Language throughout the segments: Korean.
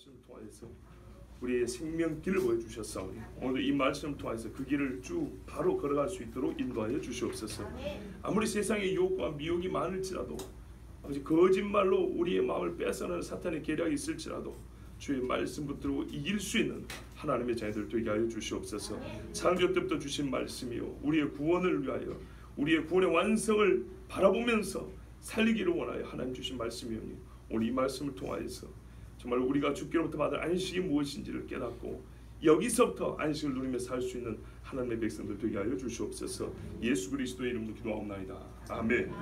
말씀을 통해서 우리의 생명길을 보여주셨사오니 오늘 이 말씀을 통해서 그 길을 쭉 바로 걸어갈 수 있도록 인도하여 주시옵소서. 아무리 세상에 유혹과 미혹이 많을지라도 아버지 거짓말로 우리의 마음을 뺏어내는 사탄의 계략이 있을지라도 주의 말씀 붙들고 이길 수 있는 하나님의 자녀들 되게 하여 주시옵소서. 창조 때부터 주신 말씀이요 우리의 구원을 위하여 우리의 구원의 완성을 바라보면서 살리기를 원하여 하나님 주신 말씀이오니 오늘 이 말씀을 통하여서 정말 우리가 주께로부터 받을 안식이 무엇인지를 깨닫고 여기서부터 안식을 누리며 살 수 있는 하나님의 백성들 되게 하여 주시옵소서. 예수 그리스도의 이름으로 기도하옵나이다. 아멘.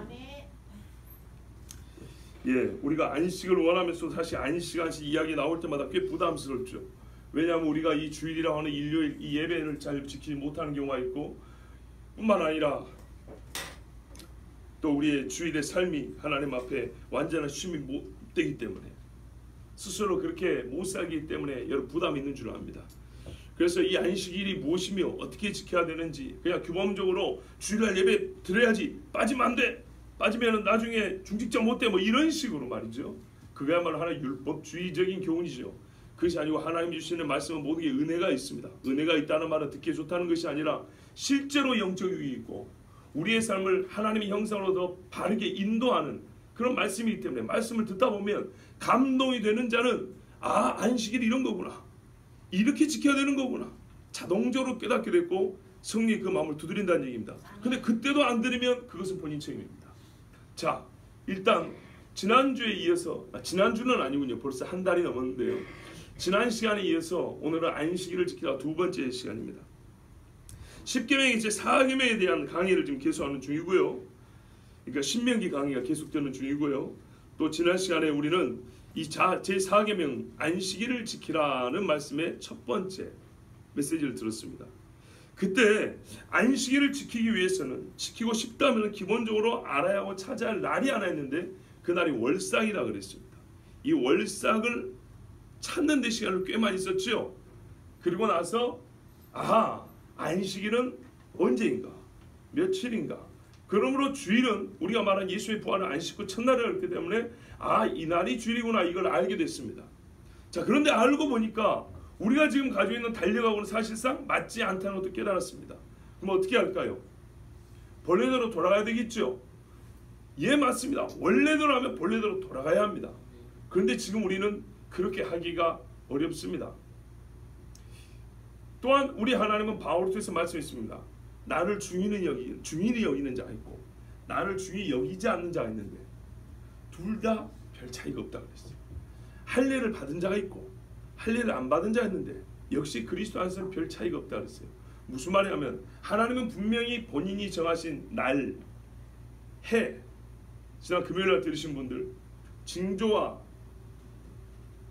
예, 우리가 안식을 원하면서 사실 안식 이야기 나올 때마다 꽤 부담스럽죠. 왜냐하면 우리가 이 주일이라고 하는 일요일 이 예배를 잘 지키지 못하는 경우가 있고 뿐만 아니라 또 우리의 주일의 삶이 하나님 앞에 완전한 쉼이 못 되기 때문에 스스로 그렇게 못 살기 때문에 여러 부담이 있는 줄 압니다. 그래서 이 안식일이 무엇이며 어떻게 지켜야 되는지 그냥 규범적으로 주일날 예배 드려야지 빠지면 안 돼, 빠지면 나중에 중직자 못 돼, 뭐 이런 식으로 말이죠. 그거야말로 하나의 율법주의적인 교훈이죠. 그것이 아니고 하나님 주시는 말씀은 모든 게 은혜가 있습니다. 은혜가 있다는 말은 듣기 좋다는 것이 아니라 실제로 영적 유익이 있고 우리의 삶을 하나님의 형상으로 더 바르게 인도하는 그런 말씀이기 때문에 말씀을 듣다 보면 감동이 되는 자는 아, 안식일 이런 거구나, 이렇게 지켜야 되는 거구나 자동적으로 깨닫게 됐고 성령이 그 마음을 두드린다는 얘기입니다. 근데 그때도 안 들으면 그것은 본인 책임입니다. 자, 일단 지난주에 이어서 지난주는 아니군요. 벌써 한 달이 넘었는데요. 지난 시간에 이어서 오늘은 안식일을 지키다 두 번째 시간입니다. 10계명의 제4계명에 대한 강의를 지금 계속하는 중이고요. 그러니까 신명기 강의가 계속되는 중이고요. 또 지난 시간에 우리는 이 제4계명 안식일을 지키라는 말씀의 첫 번째 메시지를 들었습니다. 그때 안식일을 지키기 위해서는 지키고 싶다면 기본적으로 알아야 하고 찾아야 할 날이 하나 있는데 그 날이 월삭이라 그랬습니다. 이 월삭을 찾는 데 시간을 꽤 많이 썼죠. 그리고 나서 아하, 안식일은 언제인가, 며칠인가. 그러므로 주일은 우리가 말한 예수의 부활은 안식구 첫날이었기 때문에 아, 이 날이 주일이구나 이걸 알게 됐습니다. 자, 그런데 알고 보니까 우리가 지금 가지고 있는 달력하고는 사실상 맞지 않다는 것도 깨달았습니다. 그럼 어떻게 할까요? 본래대로 돌아가야 되겠죠. 예, 맞습니다. 원래대로 하면 본래대로 돌아가야 합니다. 그런데 지금 우리는 그렇게 하기가 어렵습니다. 또한 우리 하나님은 바울을 통해서 말씀했습니다. 나를 중인히 여기는 자가 있고 나를 중히 여기지 않는 자가 있는데 둘 다 별 차이가 없다고 그랬어요. 할례를 받은 자가 있고 할례를 안 받은 자가 있는데 역시 그리스도 안에서는 별 차이가 없다고 그랬어요. 무슨 말이냐면 하나님은 분명히 본인이 정하신 날, 해, 지난 금요일날 들으신 분들 징조와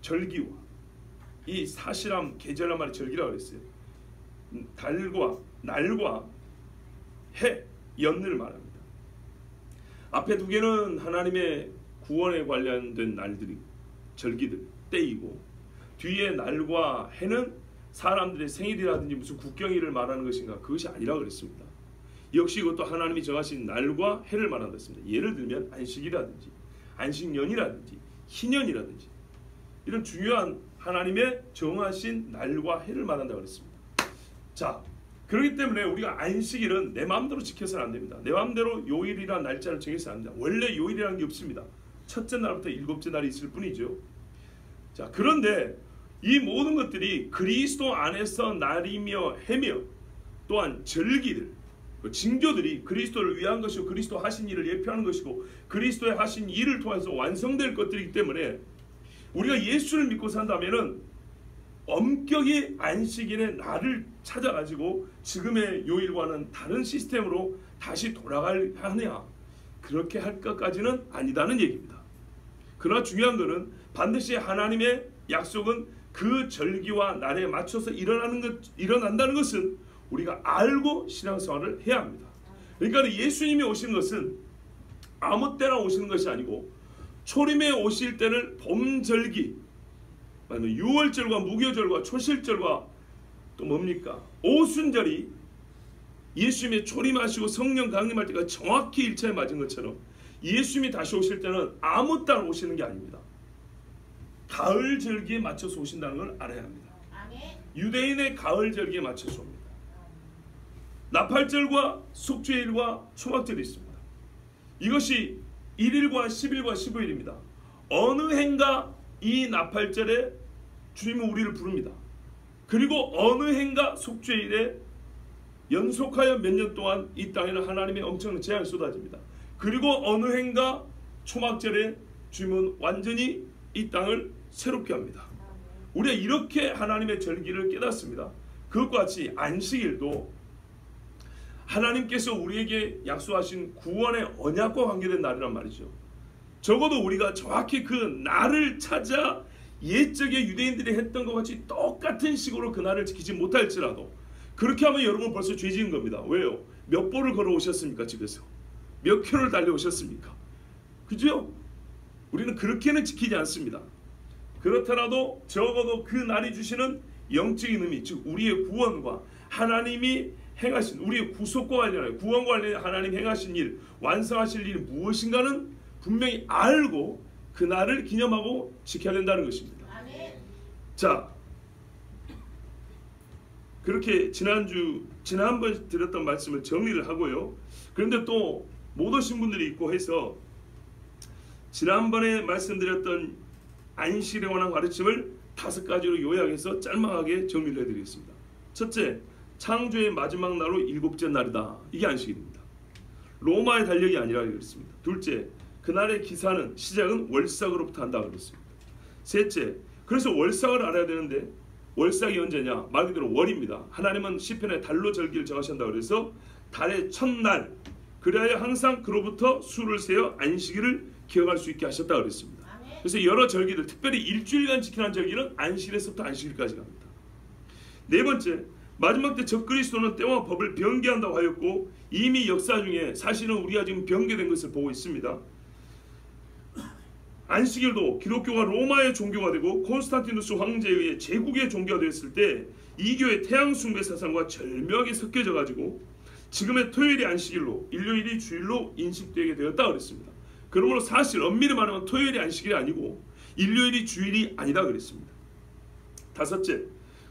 절기와 이 사실함 계절란 말이 절기라고 그랬어요. 달과 날과 해, 연을 말합니다. 앞에 두 개는 하나님의 구원에 관련된 날들이 절기들, 때이고 뒤에 날과 해는 사람들의 생일이라든지 무슨 국경일을 말하는 것인가, 그것이 아니라고 그랬습니다. 역시 이것도 하나님이 정하신 날과 해를 말한다 했습니다. 예를 들면 안식이라든지 안식년이라든지 희년이라든지 이런 중요한 하나님의 정하신 날과 해를 말한다고 그랬습니다. 자, 그렇기 때문에 우리가 안식일은 내 마음대로 지켜서는 안 됩니다. 내 마음대로 요일이라는 날짜를 정해서는 안 됩니다. 원래 요일이라는 게 없습니다. 첫째 날부터 일곱째 날이 있을 뿐이죠. 자, 그런데 이 모든 것들이 그리스도 안에서 날이며 해며 또한 절기들, 징조들이 그리스도를 위한 것이고 그리스도 하신 일을 예표하는 것이고 그리스도의 하신 일을 통해서 완성될 것들이기 때문에 우리가 예수를 믿고 산다면은 엄격히 안식일의 날을 찾아가지고 지금의 요일과는 다른 시스템으로 다시 돌아가야 하느냐, 그렇게 할 것까지는 아니다는 얘기입니다. 그러나 중요한 것은 반드시 하나님의 약속은 그 절기와 날에 맞춰서 일어난다는 것은 우리가 알고 신앙생활을 해야 합니다. 그러니까 예수님이 오신 것은 아무 때나 오시는 것이 아니고 초림에 오실 때를 봄절기, 유월절과 무교절과 초실절과 또 뭡니까? 오순절이 예수님의 초림하시고 성령 강림할 때가 정확히 일차에 맞은 것처럼 예수님이 다시 오실 때는 아무 날 오시는 게 아닙니다. 가을 절기에 맞춰서 오신다는 걸 알아야 합니다. 유대인의 가을 절기에 맞춰서 옵니다. 나팔절과 속죄일과 초막절이 있습니다. 이것이 1일과 10일과 15일입니다. 어느 해인가 이 나팔절에 주님은 우리를 부릅니다. 그리고 어느 해인가 속죄일에 연속하여 몇 년 동안 이 땅에는 하나님의 엄청난 재앙이 쏟아집니다. 그리고 어느 해인가 초막절에 주님은 완전히 이 땅을 새롭게 합니다. 우리가 이렇게 하나님의 절기를 깨닫습니다. 그것과 같이 안식일도 하나님께서 우리에게 약속하신 구원의 언약과 관계된 날이란 말이죠. 적어도 우리가 정확히 그 날을 찾아 옛적에 유대인들이 했던 것 같이 똑같은 식으로 그 날을 지키지 못할지라도, 그렇게 하면 여러분 벌써 죄 지은 겁니다. 왜요? 몇 보를 걸어오셨습니까? 집에서 몇 킬로를 달려오셨습니까? 그죠? 우리는 그렇게는 지키지 않습니다. 그렇더라도 적어도 그 날이 주시는 영적인 의미, 즉 우리의 구원과 하나님이 행하신, 우리의 구속과 관련하여 구원과 관련해 하나님 행하신 일, 완성하실 일이 무엇인가는 분명히 알고 그 날을 기념하고 지켜야 된다는 것입니다. 자, 그렇게 지난번 드렸던 말씀을 정리를 하고요. 그런데 또 못 오신 분들이 있고 해서 지난번에 말씀드렸던 안식일에 관한 가르침을 5가지로 요약해서 짤막하게 정리를 해드리겠습니다. 첫째, 창조의 마지막 날로 7째 날이다. 이게 안식일입니다. 로마의 달력이 아니라 그랬습니다. 둘째, 그날의 기사는 시작은 월삭으로부터 한다 그랬습니다. 셋째, 그래서 월삭을 알아야 되는데 월삭이 언제냐? 말 그대로 월입니다. 하나님은 시편에 달로 절기를 정하신다 그래서 달의 첫날, 그래야 항상 그로부터 수를 세어 안식일을 기억할 수 있게 하셨다 그랬습니다. 그래서 여러 절기들, 특별히 일주일간 지키는 절기는 안식일에서부터 안식일까지 갑니다. 네 번째, 마지막 때 적그리스도는 때와 법을 변개한다고 하였고 이미 역사 중에 사실은 우리가 지금 변개된 것을 보고 있습니다. 안식일도 기독교가 로마의 종교가 되고 콘스탄티누스 황제에 의해 제국의 종교가 되었을 때 이교의 태양 숭배 사상과 절묘하게 섞여져 가지고 지금의 토요일이 안식일로, 일요일이 주일로 인식되게 되었다 그랬습니다. 그러므로 사실 엄밀히 말하면 토요일이 안식일이 아니고 일요일이 주일이 아니다 그랬습니다. 다섯째,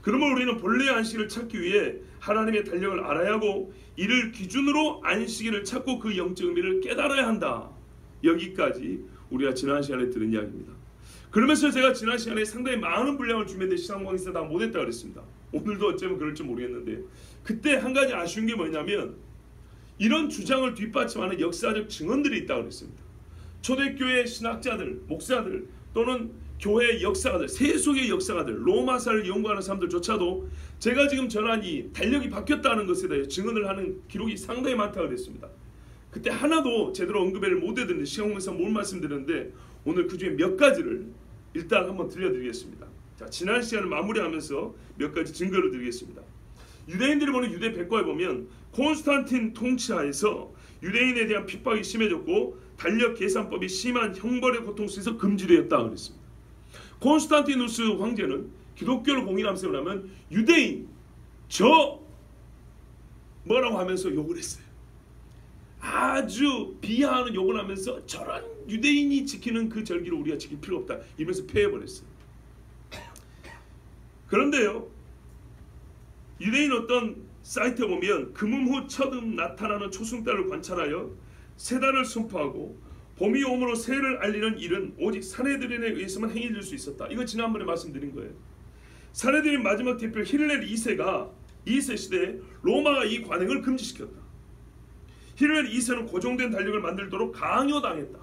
그러므로 우리는 본래의 안식일을 찾기 위해 하나님의 달력을 알아야 하고 이를 기준으로 안식일을 찾고 그 영적 의미를 깨달아야 한다. 여기까지 우리가 지난 시간에 들은 이야기입니다. 그러면서 제가 지난 시간에 상당히 많은 분량을 준비했는데 시간 관계에서 다 못했다 그랬습니다. 오늘도 어쩌면 그럴지 모르겠는데, 그때 한 가지 아쉬운 게 뭐냐면 이런 주장을 뒷받침하는 역사적 증언들이 있다고 그랬습니다. 초대교회 신학자들, 목사들 또는 교회 역사가들, 세속의 역사가들, 로마사를 연구하는 사람들조차도 제가 지금 전한 이 달력이 바뀌었다는 것에 대해 증언을 하는 기록이 상당히 많다고 그랬습니다. 그때 하나도 제대로 언급을 못 해드렸는데 시간 관계에서 뭘 말씀드렸는데 오늘 그 중에 몇 가지를 일단 한번 들려드리겠습니다. 자, 지난 시간을 마무리하면서 몇 가지 증거를 드리겠습니다. 유대인들이 보는 유대 백과에 보면 콘스탄틴 통치하에서 유대인에 대한 핍박이 심해졌고 달력 계산법이 심한 형벌의 고통 속에서 금지되었다 그랬습니다. 콘스탄티누스 황제는 기독교를 공인하면서 그러면 유대인 저 뭐라고 하면서 욕을 했어요. 아주 비하하는 욕을 하면서 저런 유대인이 지키는 그 절기를 우리가 지킬 필요 없다 이러면서 폐해버렸어요. 그런데요, 유대인 어떤 사이트에 보면 금음 후 첫음 나타나는 초승달을 관찰하여 세 달을 선포하고 봄이 오므로 새해를 알리는 일은 오직 사내들인에 의해서만 행해질 수 있었다. 이거 지난번에 말씀드린 거예요. 사내들인 마지막 대표 힐렐 2세가 2세 시대에 로마가 이 관행을 금지시켰다. 힐렐 2세는 고정된 달력을 만들도록 강요당했다.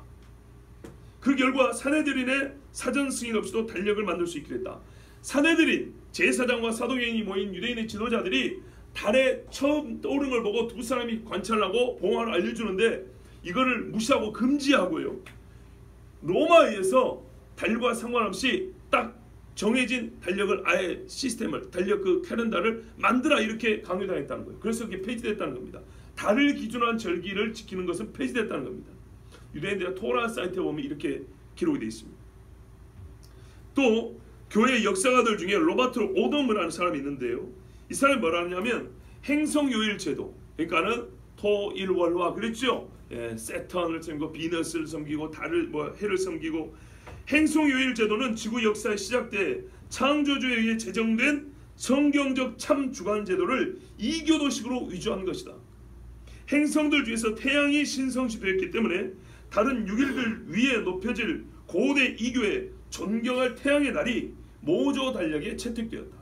그 결과 사내들인의 사전 승인 없이도 달력을 만들 수 있게 됐다. 사내들인 제사장과 사도행이 모인 유대인의 지도자들이 달에 처음 떠오른 걸 보고 두 사람이 관찰하고 봉화를 알려주는데 이거를 무시하고 금지하고요. 로마에서 달력과 상관없이 딱 정해진 달력을 아예 시스템을 달력 그 캘린더를 만들어 이렇게 강요당했다는 거예요. 그래서 그게 폐지됐다는 겁니다. 달을 기준으로 한 절기를 지키는 것은 폐지됐다는 겁니다. 유대인들의 토라 사이트에 보면 이렇게 기록이 되어 있습니다. 또 교회 역사가들 중에 로버트 오덤이라는 사람이 있는데요. 이 사람이 뭐라 하냐면 행성요일 제도, 그러니까는 토, 일, 월, 화 그랬죠. 세턴을 섬기고 비너스를 섬기고 달을 해를 섬기고, 행성요일 제도는 지구 역사의 시작 때 창조주에 의해 제정된 성경적 참 주간 제도를 이교도식으로 위조한 것이다. 행성들 중에서 태양이 신성시되었기 때문에 다른 6일들 위에 높여질 고대 이교에 존경할 태양의 날이 모조 달력에 채택되었다.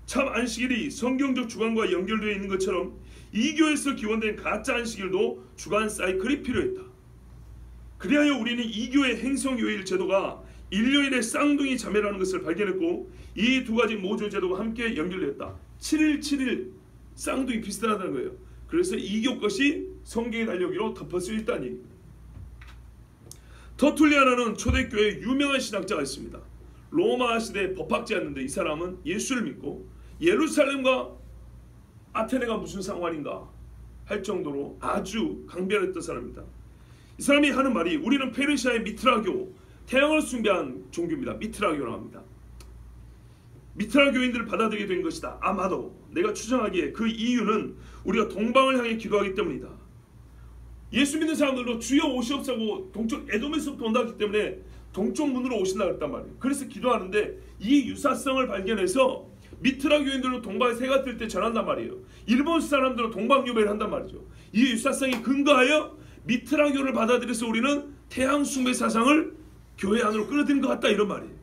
참 안식일이 성경적 주간과 연결되어 있는 것처럼 이교에서 기원된 가짜 안식일도 주간 사이클이 필요했다. 그리하여 우리는 이교의 행성요일 제도가 일요일의 쌍둥이 자매라는 것을 발견했고, 이 두 가지 모조 제도가 함께 연결되었다. 7일 7일 쌍둥이 비슷하다는 거예요. 그래서 이교 것이 성경의 달력으로 덮어쓰여 있다는 얘기입니다. 터툴리아나는 초대교회에 유명한 신학자가 있습니다. 로마 시대 법학자였는데 이 사람은 예수를 믿고 예루살렘과 아테네가 무슨 상관인가 할 정도로 아주 강변했던 사람입니다. 이 사람이 하는 말이, 우리는 페르시아의 미트라교, 태양을 숭배한 종교입니다. 미트라교라고 합니다. 미트라교인들을 받아들이게 된 것이다. 아마도 내가 추정하기에 그 이유는 우리가 동방을 향해 기도하기 때문이다. 예수 믿는 사람들도 주여 오시옵소서 동쪽 에돔에서부터 온다기 때문에 동쪽 문으로 오신다 그랬단 말이에요. 그래서 기도하는데 이 유사성을 발견해서 미트라교인들로 동방에 새가 뜰 때 전한단 말이에요. 일본 사람들은 동방요배를 한단 말이죠. 이 유사성이 근거하여 미트라교를 받아들여서 우리는 태양 숭배 사상을 교회 안으로 끌어들인 것 같다, 이런 말이에요.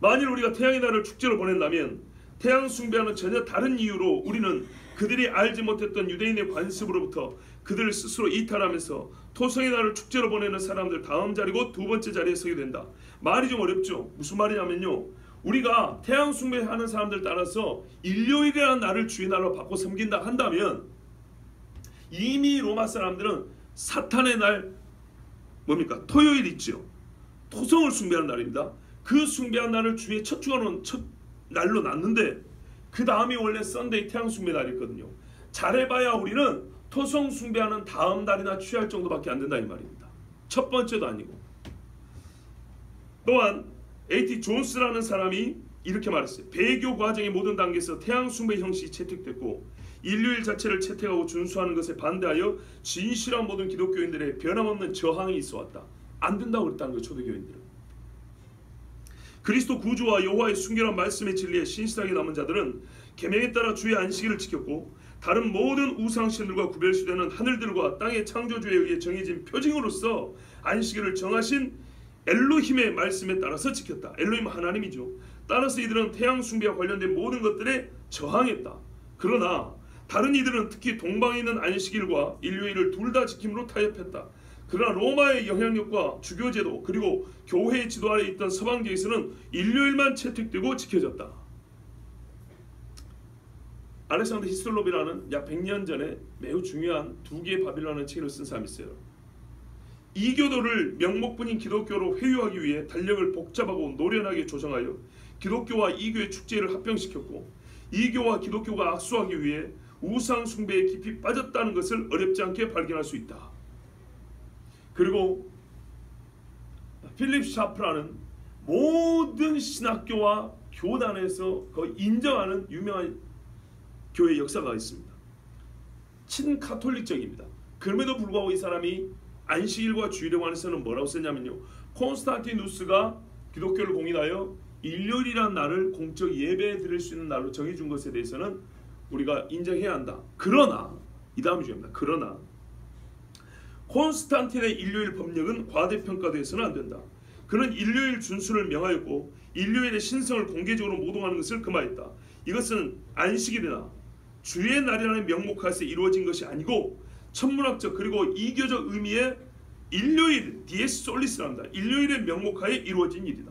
만일 우리가 태양의 날을 축제로 보낸다면 태양 숭배와는 전혀 다른 이유로 우리는 그들이 알지 못했던 유대인의 관습으로부터 그들을 스스로 이탈하면서 토성의 날을 축제로 보내는 사람들 다음 자리고 두 번째 자리에 서게 된다. 말이 좀 어렵죠. 무슨 말이냐면요, 우리가 태양 숭배하는 사람들 따라서 일요일이라는 날을 주의 날로 바꿔 섬긴다 한다면 이미 로마 사람들은 사탄의 날 뭡니까? 토요일 있죠. 토성을 숭배하는 날입니다. 그 숭배한 날을 주의 첫 주간 첫 날로 놨는데 그 다음이 원래 썬데이 태양 숭배 날이거든요. 잘해봐야 우리는 토성 숭배하는 다음 날이나 취할 정도밖에 안 된다 이 말입니다. 첫 번째도 아니고. 또한 A.T. 존스라는 사람이 이렇게 말했어요. 배교 과정의 모든 단계에서 태양 숭배 형식이 채택됐고 일요일 자체를 채택하고 준수하는 것에 반대하여 진실한 모든 기독교인들의 변함없는 저항이 있어왔다. 안 된다고 그랬다는 거예요. 초대교인들은. 그리스도 구주와 여호와의 순결한 말씀의 진리에 신실하게 남은 자들은 계명에 따라 주의 안식일을 지켰고 다른 모든 우상신들과 구별시되는 하늘들과 땅의 창조주에 의해 정해진 표징으로서 안식일을 정하신 엘로힘의 말씀에 따라서 지켰다. 엘로힘은 하나님이죠. 따라서 이들은 태양 숭배와 관련된 모든 것들에 저항했다. 그러나 다른 이들은 특히 동방에 있는 안식일과 일요일을 둘 다 지킴으로 타협했다. 그러나 로마의 영향력과 주교제도 그리고 교회의 지도 아래 있던 서방계에서는 일요일만 채택되고 지켜졌다. 알렉산더 히슬롭이라는 약 100년 전에 매우 중요한 두 개의 바빌론의 책을 쓴 사람이 있어요. 이교도를 명목뿐인 기독교로 회유하기 위해 달력을 복잡하고 노련하게 조정하여 기독교와 이교의 축제를 합병시켰고 이교와 기독교가 악수하기 위해 우상 숭배에 깊이 빠졌다는 것을 어렵지 않게 발견할 수 있다. 그리고 필립 샤프라는 모든 신학교와 교단에서 거의 인정하는 유명한 교회 역사가 있습니다. 친카톨릭적입니다. 그럼에도 불구하고 이 사람이 안식일과 주일에 관해서는 뭐라고 썼냐면요, 콘스탄티누스가 기독교를 공인하여 일요일이라는 날을 공적 예배 드릴 수 있는 날로 정해준 것에 대해서는 우리가 인정해야 한다. 그러나 이 다음이 중요합니다. 그러나 콘스탄틴의 일요일 법령은 과대평가되어서는 안 된다. 그는 일요일 준수를 명하였고 일요일의 신성을 공개적으로 모독하는 것을 금하였다. 이것은 안식일이나 주의 날이라는 명목하에서 이루어진 것이 아니고 천문학적 그리고 이교적 의미의 일요일 디에스 솔리스랍니다. 일요일의 명목하에 이루어진 일이다.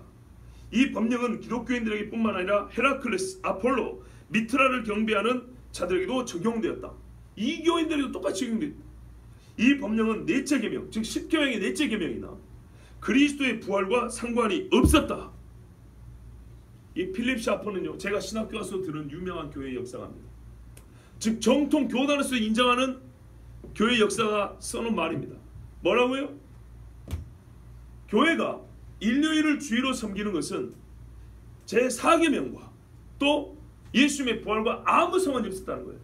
이 법령은 기독교인들에게 뿐만 아니라 헤라클레스, 아폴로, 미트라를 경배하는 자들에게도 적용되었다. 이교인들에게도 똑같이 적용됐다. 이 법령은 넷째 계명, 즉 10계명의 넷째 계명이나 그리스도의 부활과 상관이 없었다. 이 필립 샤퍼는요, 제가 신학교 가서 들은 유명한 교회의 역사가입니다. 즉 정통 교단에서 인정하는 교회 역사가 써놓은 말입니다. 뭐라고요? 교회가 일요일을 주일로 섬기는 것은 제4계명과 또 예수님의 부활과 아무 상관이 없었다는 거예요.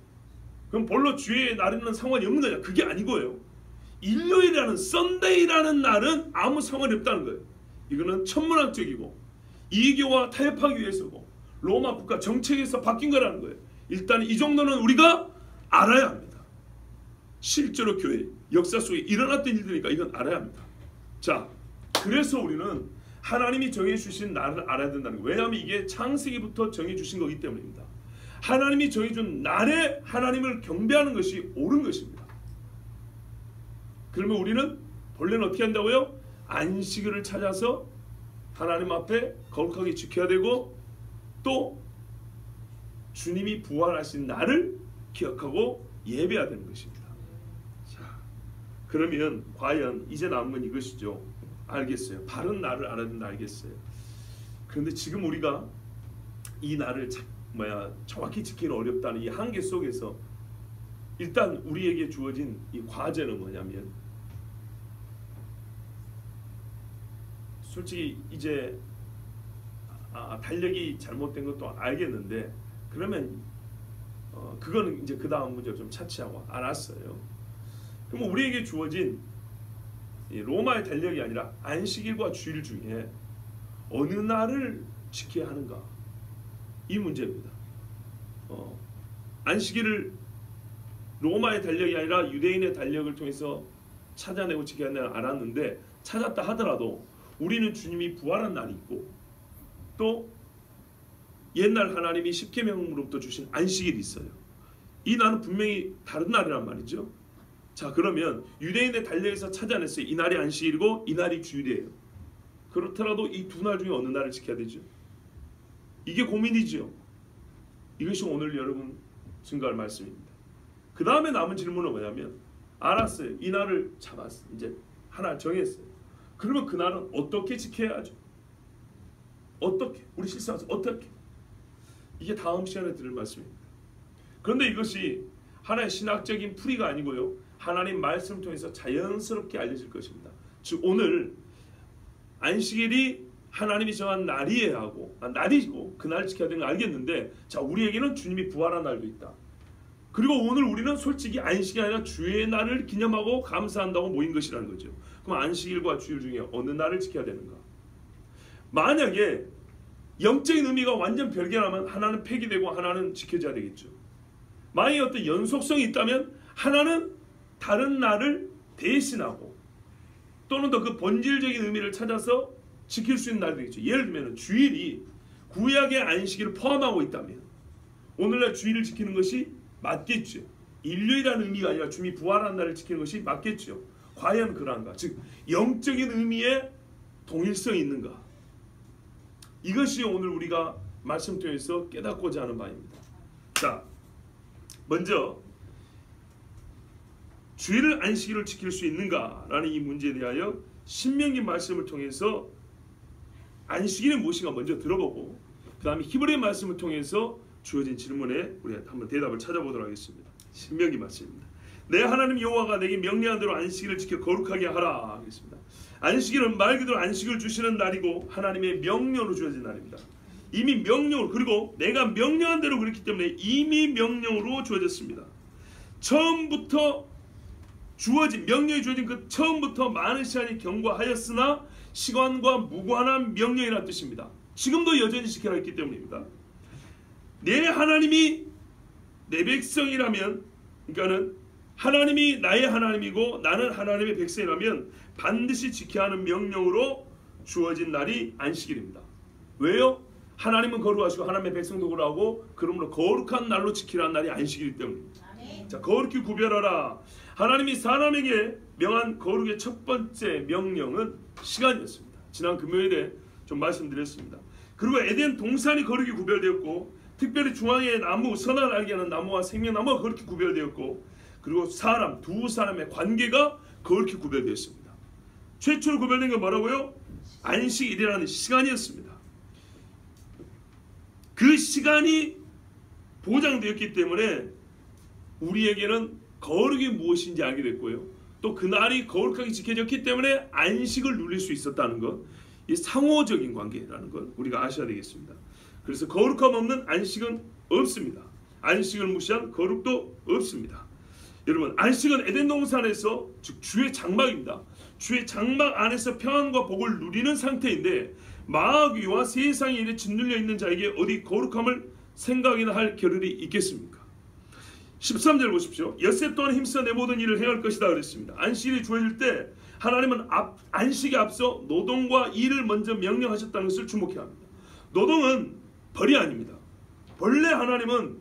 그럼 본래 주의 날에는 상관이 없는 거냐? 그게 아니고요. 일요일이라는 썬데이라는 날은 아무 상관이 없다는 거예요. 이거는 천문학적이고 이교와 타협하기 위해서고 로마 국가 정책에서 바뀐 거라는 거예요. 일단 이 정도는 우리가 알아야 합니다. 실제로 교회 역사 속에 일어났던 일들이니까 이건 알아야 합니다. 자, 그래서 우리는 하나님이 정해주신 날을 알아야 된다는 거예요. 왜냐하면 이게 창세기부터 정해주신 거기 때문입니다. 하나님이 정해준 날에 하나님을 경배하는 것이 옳은 것입니다. 그러면 우리는 본래는 어떻게 한다고요? 안식일을 찾아서 하나님 앞에 거룩하게 지켜야 되고 또 주님이 부활하신 날을 기억하고 예배해야 되는 것입니다. 자, 그러면 과연 이제 남은 건 이것이죠. 알겠어요. 바른 날을 알아야 된다 알겠어요. 그런데 지금 우리가 이 날을 정확히 지키기 어렵다는 이 한계 속에서 일단 우리에게 주어진 이 과제는 뭐냐면 솔직히 이제 달력이 잘못된 것도 알겠는데 그러면 그거는 이제 그 다음 문제를 좀 차치하고 알았어요. 그럼 우리에게 주어진 로마의 달력이 아니라 안식일과 주일 중에 어느 날을 지켜야 하는가 이 문제입니다. 안식일을 로마의 달력이 아니라 유대인의 달력을 통해서 찾아내고 지켜야 한다는 알았는데 찾았다 하더라도 우리는 주님이 부활한 날이 있고 또 옛날 하나님이 십계명으로부터 주신 안식일이 있어요. 이 날은 분명히 다른 날이란 말이죠. 자, 그러면 유대인의 달력에서 찾아냈어요. 이 날이 안식일이고 이 날이 주일이에요. 그렇더라도 이 두 날 중에 어느 날을 지켜야 되죠? 이게 고민이죠. 이것이 오늘 여러분 증거할 말씀입니다. 그 다음에 남은 질문은 뭐냐면 알았어요. 이 날을 잡았어요. 이제 하나 정했어요. 그러면 그 날은 어떻게 지켜야 하죠? 어떻게? 우리 실생활에서 어떻게? 이게 다음 시간에 들을 말씀입니다. 그런데 이것이 하나의 신학적인 풀이가 아니고요. 하나님 말씀을 통해서 자연스럽게 알려질 것입니다. 즉 오늘 안식일이 하나님이 정한 날이에요 하고 날이고 그날 지켜야 되는 걸 알겠는데 자 우리에게는 주님이 부활한 날도 있다. 그리고 오늘 우리는 솔직히 안식이 아니라 주의 날을 기념하고 감사한다고 모인 것이라는 거죠. 그럼 안식일과 주일 중에 어느 날을 지켜야 되는가? 만약에 영적인 의미가 완전 별개라면 하나는 폐기되고 하나는 지켜져야 되겠죠. 만약에 어떤 연속성이 있다면 하나는 다른 날을 대신하고 또는 더 그 본질적인 의미를 찾아서 지킬 수 있는 날이 되겠죠. 예를 들면 주일이 구약의 안식일을 포함하고 있다면 오늘날 주일을 지키는 것이 맞겠죠. 일요일이라는 의미가 아니라 주님이 부활한 날을 지키는 것이 맞겠죠. 과연 그러한가? 즉 영적인 의미의 동일성이 있는가? 이것이 오늘 우리가 말씀 통해서 깨닫고자 하는 바입니다. 자, 먼저 주일을 안식일을 지킬 수 있는가라는 이 문제에 대하여 신명기 말씀을 통해서 안식일이 무엇인가 먼저 들어보고 그 다음에 히브리 말씀을 통해서 주어진 질문에 우리가 한번 대답을 찾아보도록 하겠습니다. 신명기 말씀입니다. 내 하나님 여호와가 내게 명령한 대로 안식일을 지켜 거룩하게 하라 하겠습니다. 안식일은 말 그대로 안식을 주시는 날이고 하나님의 명령으로 주어진 날입니다. 이미 명령으로 그리고 내가 명령한 대로 그렇기 때문에 이미 명령으로 주어졌습니다. 처음부터 주어진 명령이 주어진 그 처음부터 많은 시간이 경과하였으나 시간과 무관한 명령이라는 뜻입니다. 지금도 여전히 지켜라 했기 때문입니다. 내 하나님이 내 백성이라면 그러니까는 하나님이 나의 하나님이고 나는 하나님의 백성이라면 반드시 지켜야 하는 명령으로 주어진 날이 안식일입니다. 왜요? 하나님은 거룩하시고 하나님의 백성도 거룩하고 그러므로 거룩한 날로 지키라는 날이 안식일이기 때문입니다. 자, 거룩히 구별하라. 하나님이 사람에게 명한 거룩의 첫 번째 명령은 시간이었습니다. 지난 금요일에 좀 말씀드렸습니다. 그리고 에덴 동산이 거룩히 구별되었고 특별히 중앙에 나무 선을 알게 하는 나무와 생명나무가 거룩히 구별되었고 그리고 사람 두 사람의 관계가 거룩히 구별되었습니다. 최초로 구별된 건 뭐라고요? 안식일이라는 시간이었습니다. 그 시간이 보장되었기 때문에 우리에게는 거룩이 무엇인지 알게 됐고요. 또 그날이 거룩하게 지켜졌기 때문에 안식을 누릴 수 있었다는 것, 이 상호적인 관계라는 걸 우리가 아셔야 되겠습니다. 그래서 거룩함 없는 안식은 없습니다. 안식을 무시한 거룩도 없습니다. 여러분 안식은 에덴 동산에서 즉 주의 장막입니다. 주의 장막 안에서 평안과 복을 누리는 상태인데 마귀와 세상의 일에 짓눌려 있는 자에게 어디 거룩함을 생각이나 할 겨를이 있겠습니까? 13절 보십시오. 엿새 또한 힘써 내 모든 일을 행할 것이다 그랬습니다. 안식일이 주어질 때 하나님은 안식에 앞서 노동과 일을 먼저 명령하셨다는 것을 주목해야 합니다. 노동은 벌이 아닙니다. 본래 하나님은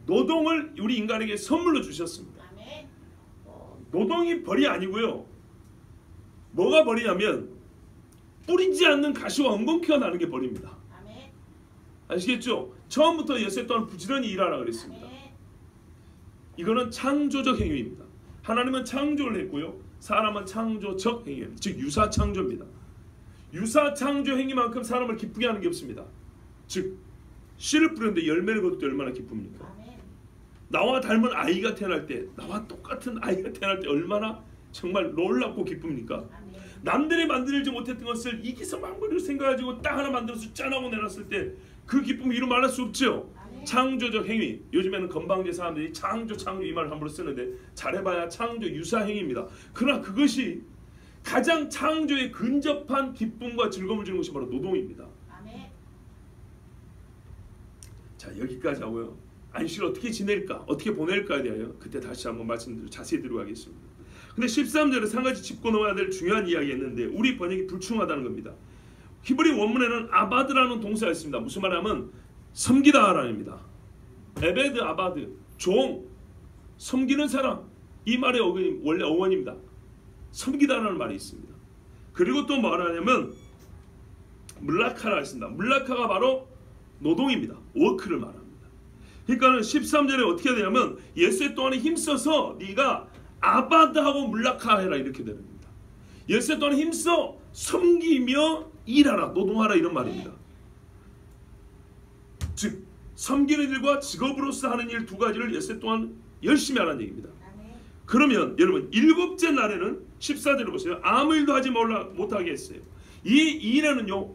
노동을 우리 인간에게 선물로 주셨습니다. 노동이 벌이 아니고요. 뭐가 벌이냐면 뿌리지 않는 가시와 엉겅퀴가 나는 게 벌입니다. 아시겠죠? 처음부터 엿새 또한 부지런히 일하라 그랬습니다. 이거는 창조적 행위입니다. 하나님은 창조를 했고요. 사람은 창조적 행위입니다. 즉 유사창조입니다. 유사창조 행위만큼 사람을 기쁘게 하는 게 없습니다. 즉 씨를 뿌렸는데 열매를 거둘 때 얼마나 기쁩니까? 나와 닮은 아이가 태어날 때, 나와 똑같은 아이가 태어날 때 얼마나 정말 놀랍고 기쁩니까? 남들이 만들지 못했던 것을 이기서망거리로 생각가지고 딱 하나 만들어서 짠하고 내놨을 때 그 기쁨 이루 말할 수 없죠. 창조적 행위. 요즘에는 건방진 사람들이 창조 이 말을 함부로 쓰는데 잘해봐야 창조 유사 행위입니다. 그러나 그것이 가장 창조에 근접한 기쁨과 즐거움을 주는 것이 바로 노동입니다. 자, 여기까지 하고요. 안식을 어떻게 지낼까, 어떻게 보낼까에 대하여 그때 다시 한번 말씀드리고 자세히 들어가겠습니다. 근데 13절에 한 가지 짚고 넘어야 될 중요한 이야기였는데 우리 번역이 불충하다는 겁니다. 히브리 원문에는 아바드라는 동사가 있습니다. 무슨 말이냐면 섬기다라는 입니다. 에베드 아바드, 종, 섬기는 사람. 이 말의 원래 어원입니다. 섬기다라는 말이 있습니다. 그리고 또 말하냐면 물라카라 있습니다. 물라카가 바로 노동입니다. 워크를 말합니다. 그러니까 13절에 어떻게 되냐면 엿새 또한 힘써서 네가 아바드하고 물라카 해라 이렇게 됩니다. 엿새 또한 힘써 섬기며 일하라, 노동하라 이런 말입니다. 즉 섬기는 일과 직업으로서 하는 일 두 가지를 엿새 동안 열심히 하라는 얘기입니다. 그러면 여러분 일곱째 날에는 14절을 보세요. 아무 일도 하지 못하게 했어요. 이 일에는요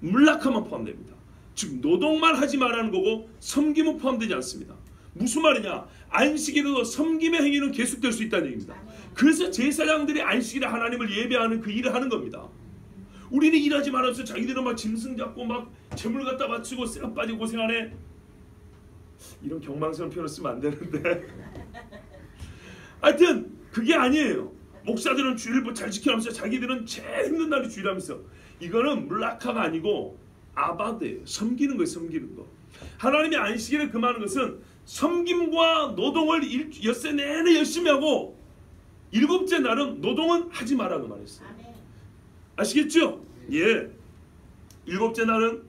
물라카만 포함됩니다. 즉 노동만 하지 말라는 거고 섬김은 포함되지 않습니다. 무슨 말이냐? 안식일에도 섬김의 행위는 계속될 수 있다는 얘기입니다. 그래서 제사장들이 안식일에 하나님을 예배하는 그 일을 하는 겁니다. 우리는 일하지 말아서 자기들은 막 짐승 잡고 막 재물 갖다 바치고 쎄가 빠지고 고생하네. 이런 경망스러운 표현을 쓰면 안 되는데 하여튼 그게 아니에요. 목사들은 주일을 잘 지켜가면서 자기들은 제일 힘든 날이 주일하면서 이거는 물라카가 아니고 아바드예요. 섬기는 거예요. 섬기는 거. 하나님의 안식일을 금하는 것은 섬김과 노동을 엿새 내내 열심히 하고 일곱째 날은 노동은 하지 말라고 말했어요. 아시겠죠? 예. 일곱째 날은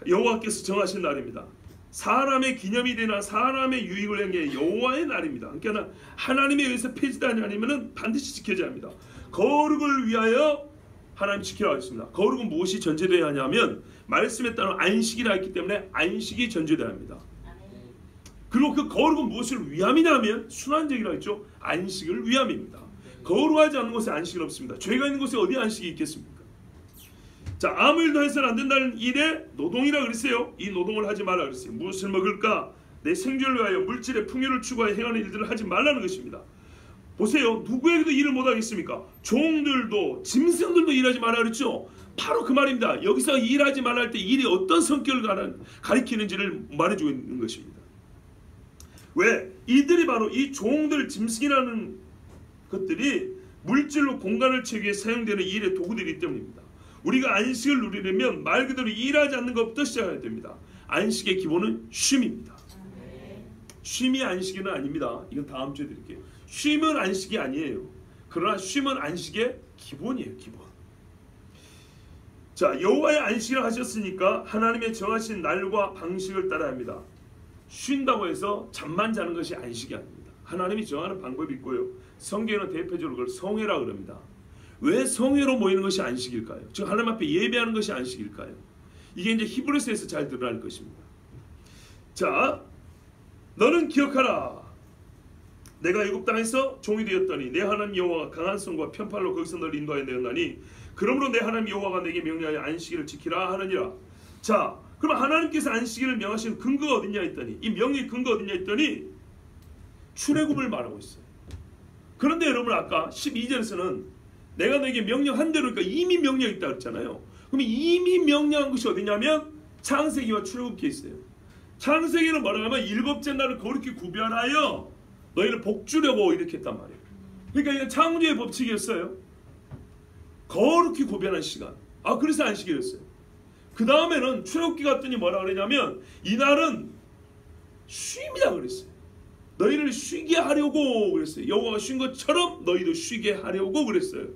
여호와께서 정하신 날입니다. 사람의 기념이 되나 사람의 유익을 위한 게 여호와의 날입니다. 그러니까 하나님에 의해서 폐지되지 않으면 반드시 지켜져야 합니다. 거룩을 위하여 하나님 지키라고 했습니다. 거룩은 무엇이 전제되어야 하냐면 말씀에 따른 안식이라 했기 때문에 안식이 전제되어야 합니다. 그리고 그 거룩은 무엇을 위함이냐면 순환적이라고 했죠. 안식을 위함입니다. 거룩하지 않는 곳에 안식은 없습니다. 죄가 있는 곳에 어디 안식이 있겠습니까? 자, 아무 일도 해서는 안 된다는 일에 노동이라 그랬어요. 이 노동을 하지 말라 그랬어요. 무엇을 먹을까? 내 생존을 위하여 물질의 풍요를 추구하여 행하는 일들을 하지 말라는 것입니다. 보세요. 누구에게도 일을 못하겠습니까? 종들도 짐승들도 일하지 말라 그랬죠. 바로 그 말입니다. 여기서 일하지 말라 할 때 일이 어떤 성격을 가리키는지를 말해주고 있는 것입니다. 왜? 이들이 바로 이 종들 짐승이라는 것들이 물질로 공간을 채우기 위해 사용되는 일의 도구들이기 때문입니다. 우리가 안식을 누리려면 말 그대로 일하지 않는 것부터 시작해야 됩니다. 안식의 기본은 쉼입니다. 쉼이 안식은 아닙니다. 이건 다음 주에 드릴게요. 쉼은 안식이 아니에요. 그러나 쉼은 안식의 기본이에요. 기본. 자, 여호와의 안식을 하셨으니까 하나님의 정하신 날과 방식을 따라야 합니다. 쉰다고 해서 잠만 자는 것이 안식이 아닙니다. 하나님이 정하는 방법이 있고요. 성경에는 대표적으로 그걸 성회라 그럽니다. 왜 성회로 모이는 것이 안식일까요? 즉 하나님 앞에 예배하는 것이 안식일까요? 이게 이제 히브리서에서 잘 드러날 것입니다. 자, 너는 기억하라. 내가 애굽 땅에서 종이 되었더니 내 하나님 여호와가 강한 손과 편팔로 거기서 너를 인도하여 내었나니 그러므로 내 하나님 여호와가 내게 명령하여 안식일을 지키라 하느니라. 자, 그럼 하나님께서 안식일을 명하신 근거가 어디냐 했더니 이 명의 근거가 어디냐 했더니 출애굽을 말하고 있어요. 그런데 여러분 아까 12절에서는 내가 너에게 명령한 대로, 그러니까 이미 명령했다 그랬잖아요. 그럼 이미 명령한 것이 어디냐면 창세기와 출애굽기에 있어요. 창세기는 뭐라고 하면 일곱째 날을 거룩히 구별하여 너희를 복주려고 이렇게 했단 말이에요. 그러니까 이건 창조의 법칙이었어요. 거룩히 구별한 시간. 그래서 안식일이었어요. 그 다음에는 출애굽기 갔더니 뭐라 그러냐면 이날은 쉼이라 그랬어요. 너희를 쉬게 하려고 그랬어요. 여호와가 쉰 것처럼 너희도 쉬게 하려고 그랬어요.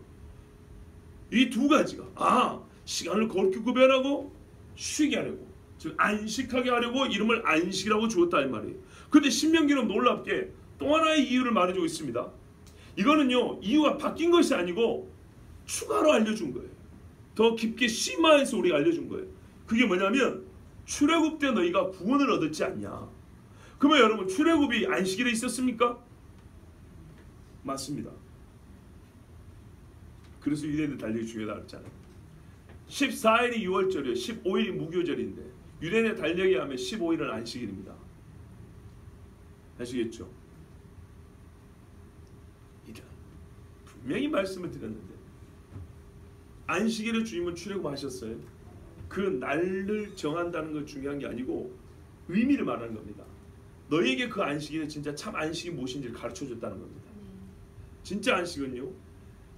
이 두 가지가 시간을 거룩히 구별하고 쉬게 하려고, 즉 안식하게 하려고 이름을 안식이라고 주었다 이 말이에요. 그런데 신명기는 놀랍게 또 하나의 이유를 말해주고 있습니다. 이거는요 이유가 바뀐 것이 아니고 추가로 알려준 거예요. 더 깊게 심화해서 우리가 알려준 거예요. 그게 뭐냐면 출애굽 때 너희가 구원을 얻었지 않냐. 그러면 여러분 출애굽이 안식일에 있었습니까? 맞습니다. 그래서 유대인들 달력이 중요하다고 했잖아요. 14일이 6월절이에요. 15일이 무교절인데 유대인의 달력에 하면 15일은 안식일입니다. 아시겠죠? 이런 분명히 말씀을 드렸는데 안식일의 주님은 출애굽하셨어요. 그 날을 정한다는 건 중요한 게 아니고 의미를 말하는 겁니다. 너희에게 그 안식일에 진짜 참 안식이 무엇인지를 가르쳐줬다는 겁니다. 진짜 안식은요,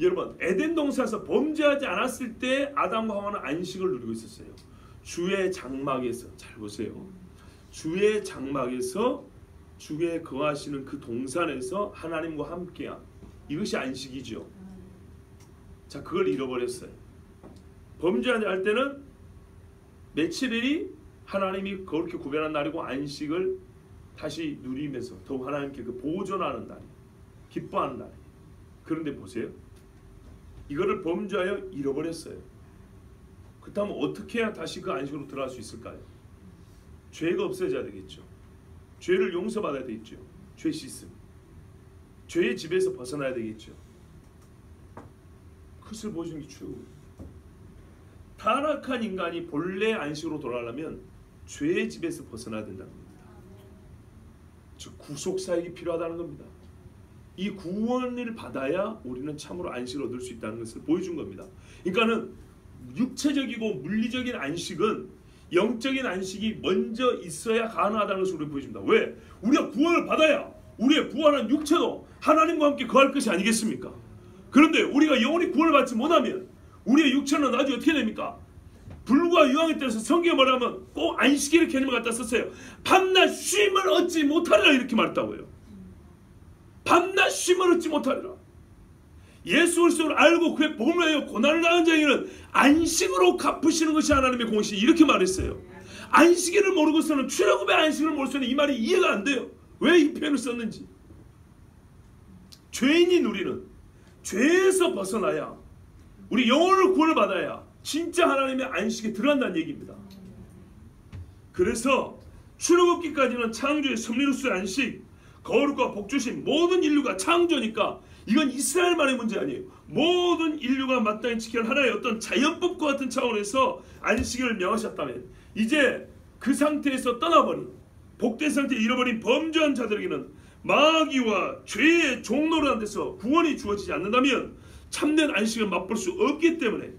여러분 에덴 동산에서 범죄하지 않았을 때 아담과 하와는 안식을 누리고 있었어요. 주의 장막에서, 잘 보세요, 주의 장막에서 주의 거하시는 그 동산에서 하나님과 함께한, 이것이 안식이죠. 자, 그걸 잃어버렸어요. 범죄하지 않을 때는 며칠일이 하나님이 그렇게 구별한 날이고 안식을 다시 누리면서 더욱 하나님께 그 보존하는 날이, 기뻐하는 날이. 그런데 보세요, 이거를 범죄하여 잃어버렸어요. 그렇다면 어떻게 해야 다시 그 안식으로 들어갈 수 있을까요? 죄가 없어져야 되겠죠. 죄를 용서받아야 되겠죠. 죄 씻음, 죄의 집에서 벗어나야 되겠죠. 그것을 보여주는 게 출애굽. 타락한 인간이 본래 안식으로 돌아가려면 죄의 집에서 벗어나야 된다는 겁니다. 즉 구속사역이 필요하다는 겁니다. 이 구원을 받아야 우리는 참으로 안식을 얻을 수 있다는 것을 보여준 겁니다. 그러니까는 육체적이고 물리적인 안식은 영적인 안식이 먼저 있어야 가능하다는 것을 우리가 보여줍니다. 왜? 우리가 구원을 받아야 우리의 부활한 육체도 하나님과 함께 거할 것이 아니겠습니까? 그런데 우리가 영원히 구원을 받지 못하면 우리의 육체는 나중에 어떻게 됩니까? 불과 유황에 따라서 성경에 뭐라면 꼭 안식일의 개념을 갖다 썼어요. 밤낮 쉼을 얻지 못하리라 이렇게 말했다고요. 밤낮 쉼을 얻지 못하리라. 예수 그리스도를 알고 그의 복음을 하여 고난을 당한 자에게는 안식으로 갚으시는 것이 하나님의 공식, 이렇게 말했어요. 안식일을 모르고서는 출애굽의 안식을 모르고서는 이 말이 이해가 안 돼요. 왜 이 표현을 썼는지. 죄인인 우리는 죄에서 벗어나야, 우리 영혼을 구원을 받아야 진짜 하나님의 안식에 들어간다는 얘기입니다. 그래서 출애굽기까지는 창조의 섭리로서의 안식, 거룩과 복주신 모든 인류가 창조니까 이건 이스라엘만의 문제 아니에요. 모든 인류가 마땅히 지켜야 할 하나의 어떤 자연법과 같은 차원에서 안식일을 명하셨다면 이제 그 상태에서 떠나버린, 복된 상태에 잃어버린 범죄한 자들에게는 마귀와 죄의 종노릇한 데서 구원이 주어지지 않는다면 참된 안식을 맛볼 수 없기 때문에,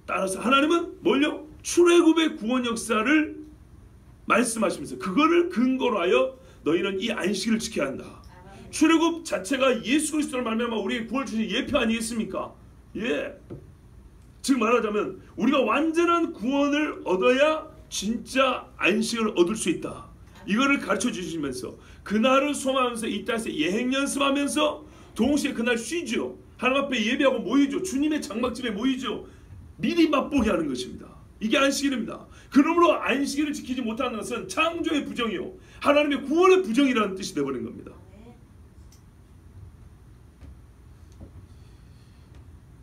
따라서 하나님은 뭘요? 출애굽의 구원 역사를 말씀하시면서 그거를 근거로 하여 너희는 이 안식을 지켜야 한다. 출애굽 자체가 예수 그리스도를 말미암아 우리에게 구원을 주신 예표 아니겠습니까? 예. 즉 말하자면 우리가 완전한 구원을 얻어야 진짜 안식을 얻을 수 있다. 이거를 가르쳐 주시면서 그날을 소망하면서 이 땅에서 예행 연습하면서 동시에 그날 쉬죠. 하나님 앞에 예배하고 모이죠. 주님의 장막집에 모이죠. 미리 맛보게 하는 것입니다. 이게 안식일입니다. 그러므로 안식일을 지키지 못하는 것은 창조의 부정이요 하나님의 구원의 부정이라는 뜻이 되어버린 겁니다.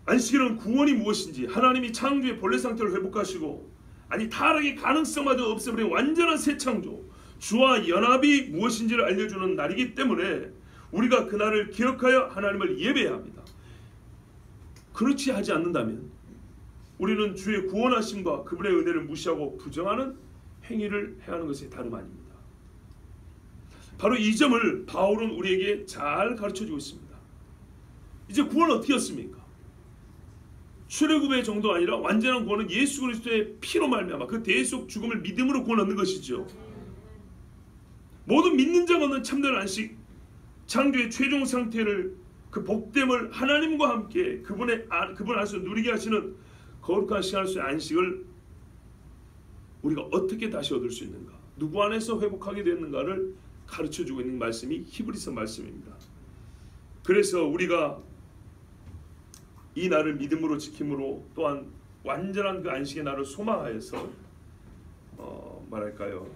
안식일은 구원이 무엇인지, 하나님이 창조의 본래 상태를 회복하시고 아니 타락의 가능성마저 없애버린 완전한 새 창조, 주와 연합이 무엇인지를 알려주는 날이기 때문에 우리가 그날을 기억하여 하나님을 예배해야 합니다. 그렇지 하지 않는다면 우리는 주의 구원하심과 그분의 은혜를 무시하고 부정하는 행위를 해야 하는 것이 다름 아닙니다. 바로 이 점을 바울은 우리에게 잘 가르쳐주고 있습니다. 이제 구원 어떻게 했습니까? 출애굽의 정도 아니라 완전한 구원은 예수 그리스도의 피로 말미암아 그 대속 죽음을 믿음으로 구원 얻는 것이죠. 모든 믿는 자가 얻는 참된 안식, 창조의 최종 상태를 그 복됨을 하나님과 함께 그분 안에서 누리게 하시는 거룩한 시간에서의 안식을 우리가 어떻게 다시 얻을 수 있는가, 누구 안에서 회복하게 되었는가를 가르쳐주고 있는 말씀이 히브리서 말씀입니다. 그래서 우리가 이 날을 믿음으로 지킴으로 또한 완전한 그 안식의 날을 소망하여서 말할까요,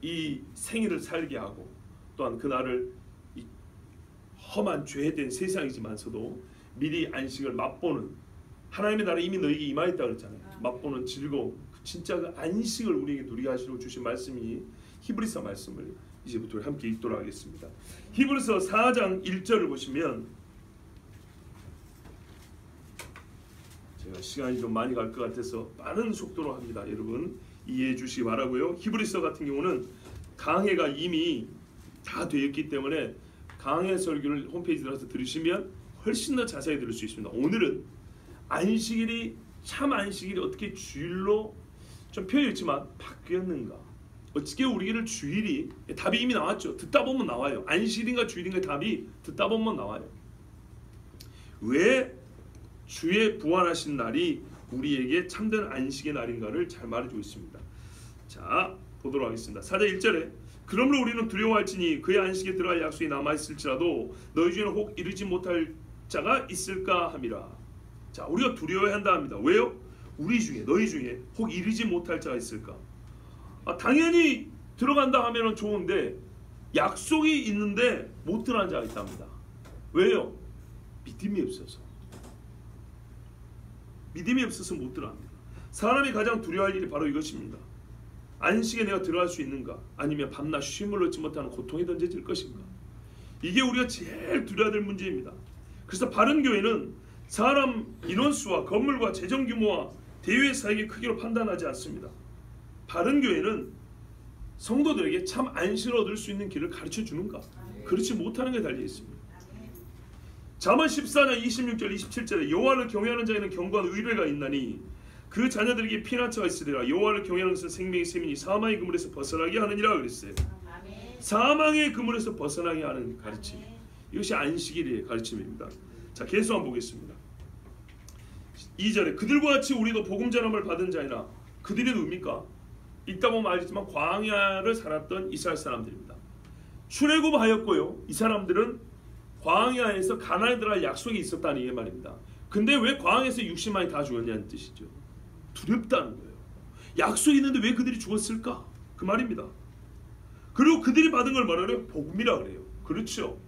이 생일을 살게 하고 또한 그 날을 이 험한 죄된 세상이지만서도 미리 안식을 맛보는, 하나님의 나라 이미 너에게 임하였다 그랬잖아요. 맛보는 즐거움, 진짜 그 안식을 우리에게 누리게 하시려고 주신 말씀이 히브리서 말씀을 이제부터 함께 읽도록 하겠습니다. 히브리서 4장 1절을 보시면, 제가 시간이 좀 많이 갈 것 같아서 빠른 속도로 합니다. 여러분 이해해 주시기 바라고요. 히브리서 같은 경우는 강해가 이미 다 되었기 때문에 강해 설교를 홈페이지 들어가서 들으시면 훨씬 더 자세히 들을 수 있습니다. 오늘은 안식일이, 참 안식일이 어떻게 주일로 좀 표현했지만 바뀌었는가, 어떻게 우리를 주일이, 답이 이미 나왔죠. 듣다 보면 나와요. 안식일인가 주일인가 답이 듣다 보면 나와요. 왜 주의 부활하신 날이 우리에게 참된 안식의 날인가를 잘 말해주고 있습니다. 자, 보도록 하겠습니다. 4절 1절에 그러므로 우리는 두려워할지니 그의 안식에 들어갈 약속이 남아있을지라도 너희 중에는 혹 이르지 못할 자가 있을까 함이라. 자, 우리가 두려워해야 한다 합니다. 왜요? 우리 중에, 너희 중에 혹 이르지 못할 자가 있을까? 당연히 들어간다 하면 좋은데 약속이 있는데 못 들어간 자가 있답니다. 왜요? 믿음이 없어서. 믿음이 없어서 못 들어갑니다. 사람이 가장 두려워할 일이 바로 이것입니다. 안식에 내가 들어갈 수 있는가, 아니면 밤낮 쉼을 얻지 못하는 고통이 던져질 것인가. 이게 우리가 제일 두려워야 될 문제입니다. 그래서 바른 교회는 사람 인원수와 건물과 재정 규모와 대외 사역의 크기로 판단하지 않습니다. 바른 교회는 성도들에게 참 안식을 얻을 수 있는 길을 가르쳐 주는가, 그렇지 못하는 게 달려 있습니다. 잠언 14장 26절 27절에 여호와를 경외하는 자에는 견고한 의뢰가 있나니 그 자녀들에게 피난처가 있으리라. 여호와를 경외하는 것은 생명의 셈이니 사망의 그물에서 벗어나게 하느니라 그랬어요. 사망의 그물에서 벗어나게 하는 가르침, 이것이 안식일의 가르침입니다. 자, 계속 한번 보겠습니다. 2절에 그들과 같이 우리도 복음 전함을 받은 자이나, 그들이 누굽니까? 읽다 보면 알겠지만 광야를 살았던 이스라엘 사람들입니다. 출애굽하였고요, 이 사람들은 광야에서 가나안에 들어갈 약속이 있었다는 이 말입니다. 근데 왜 광야에서 60만이 다 죽었냐는 뜻이죠. 두렵다는 거예요. 약속이 있는데 왜 그들이 죽었을까? 그 말입니다. 그리고 그들이 받은 걸 뭐라 그래요? 복음이라 그래요. 그렇죠.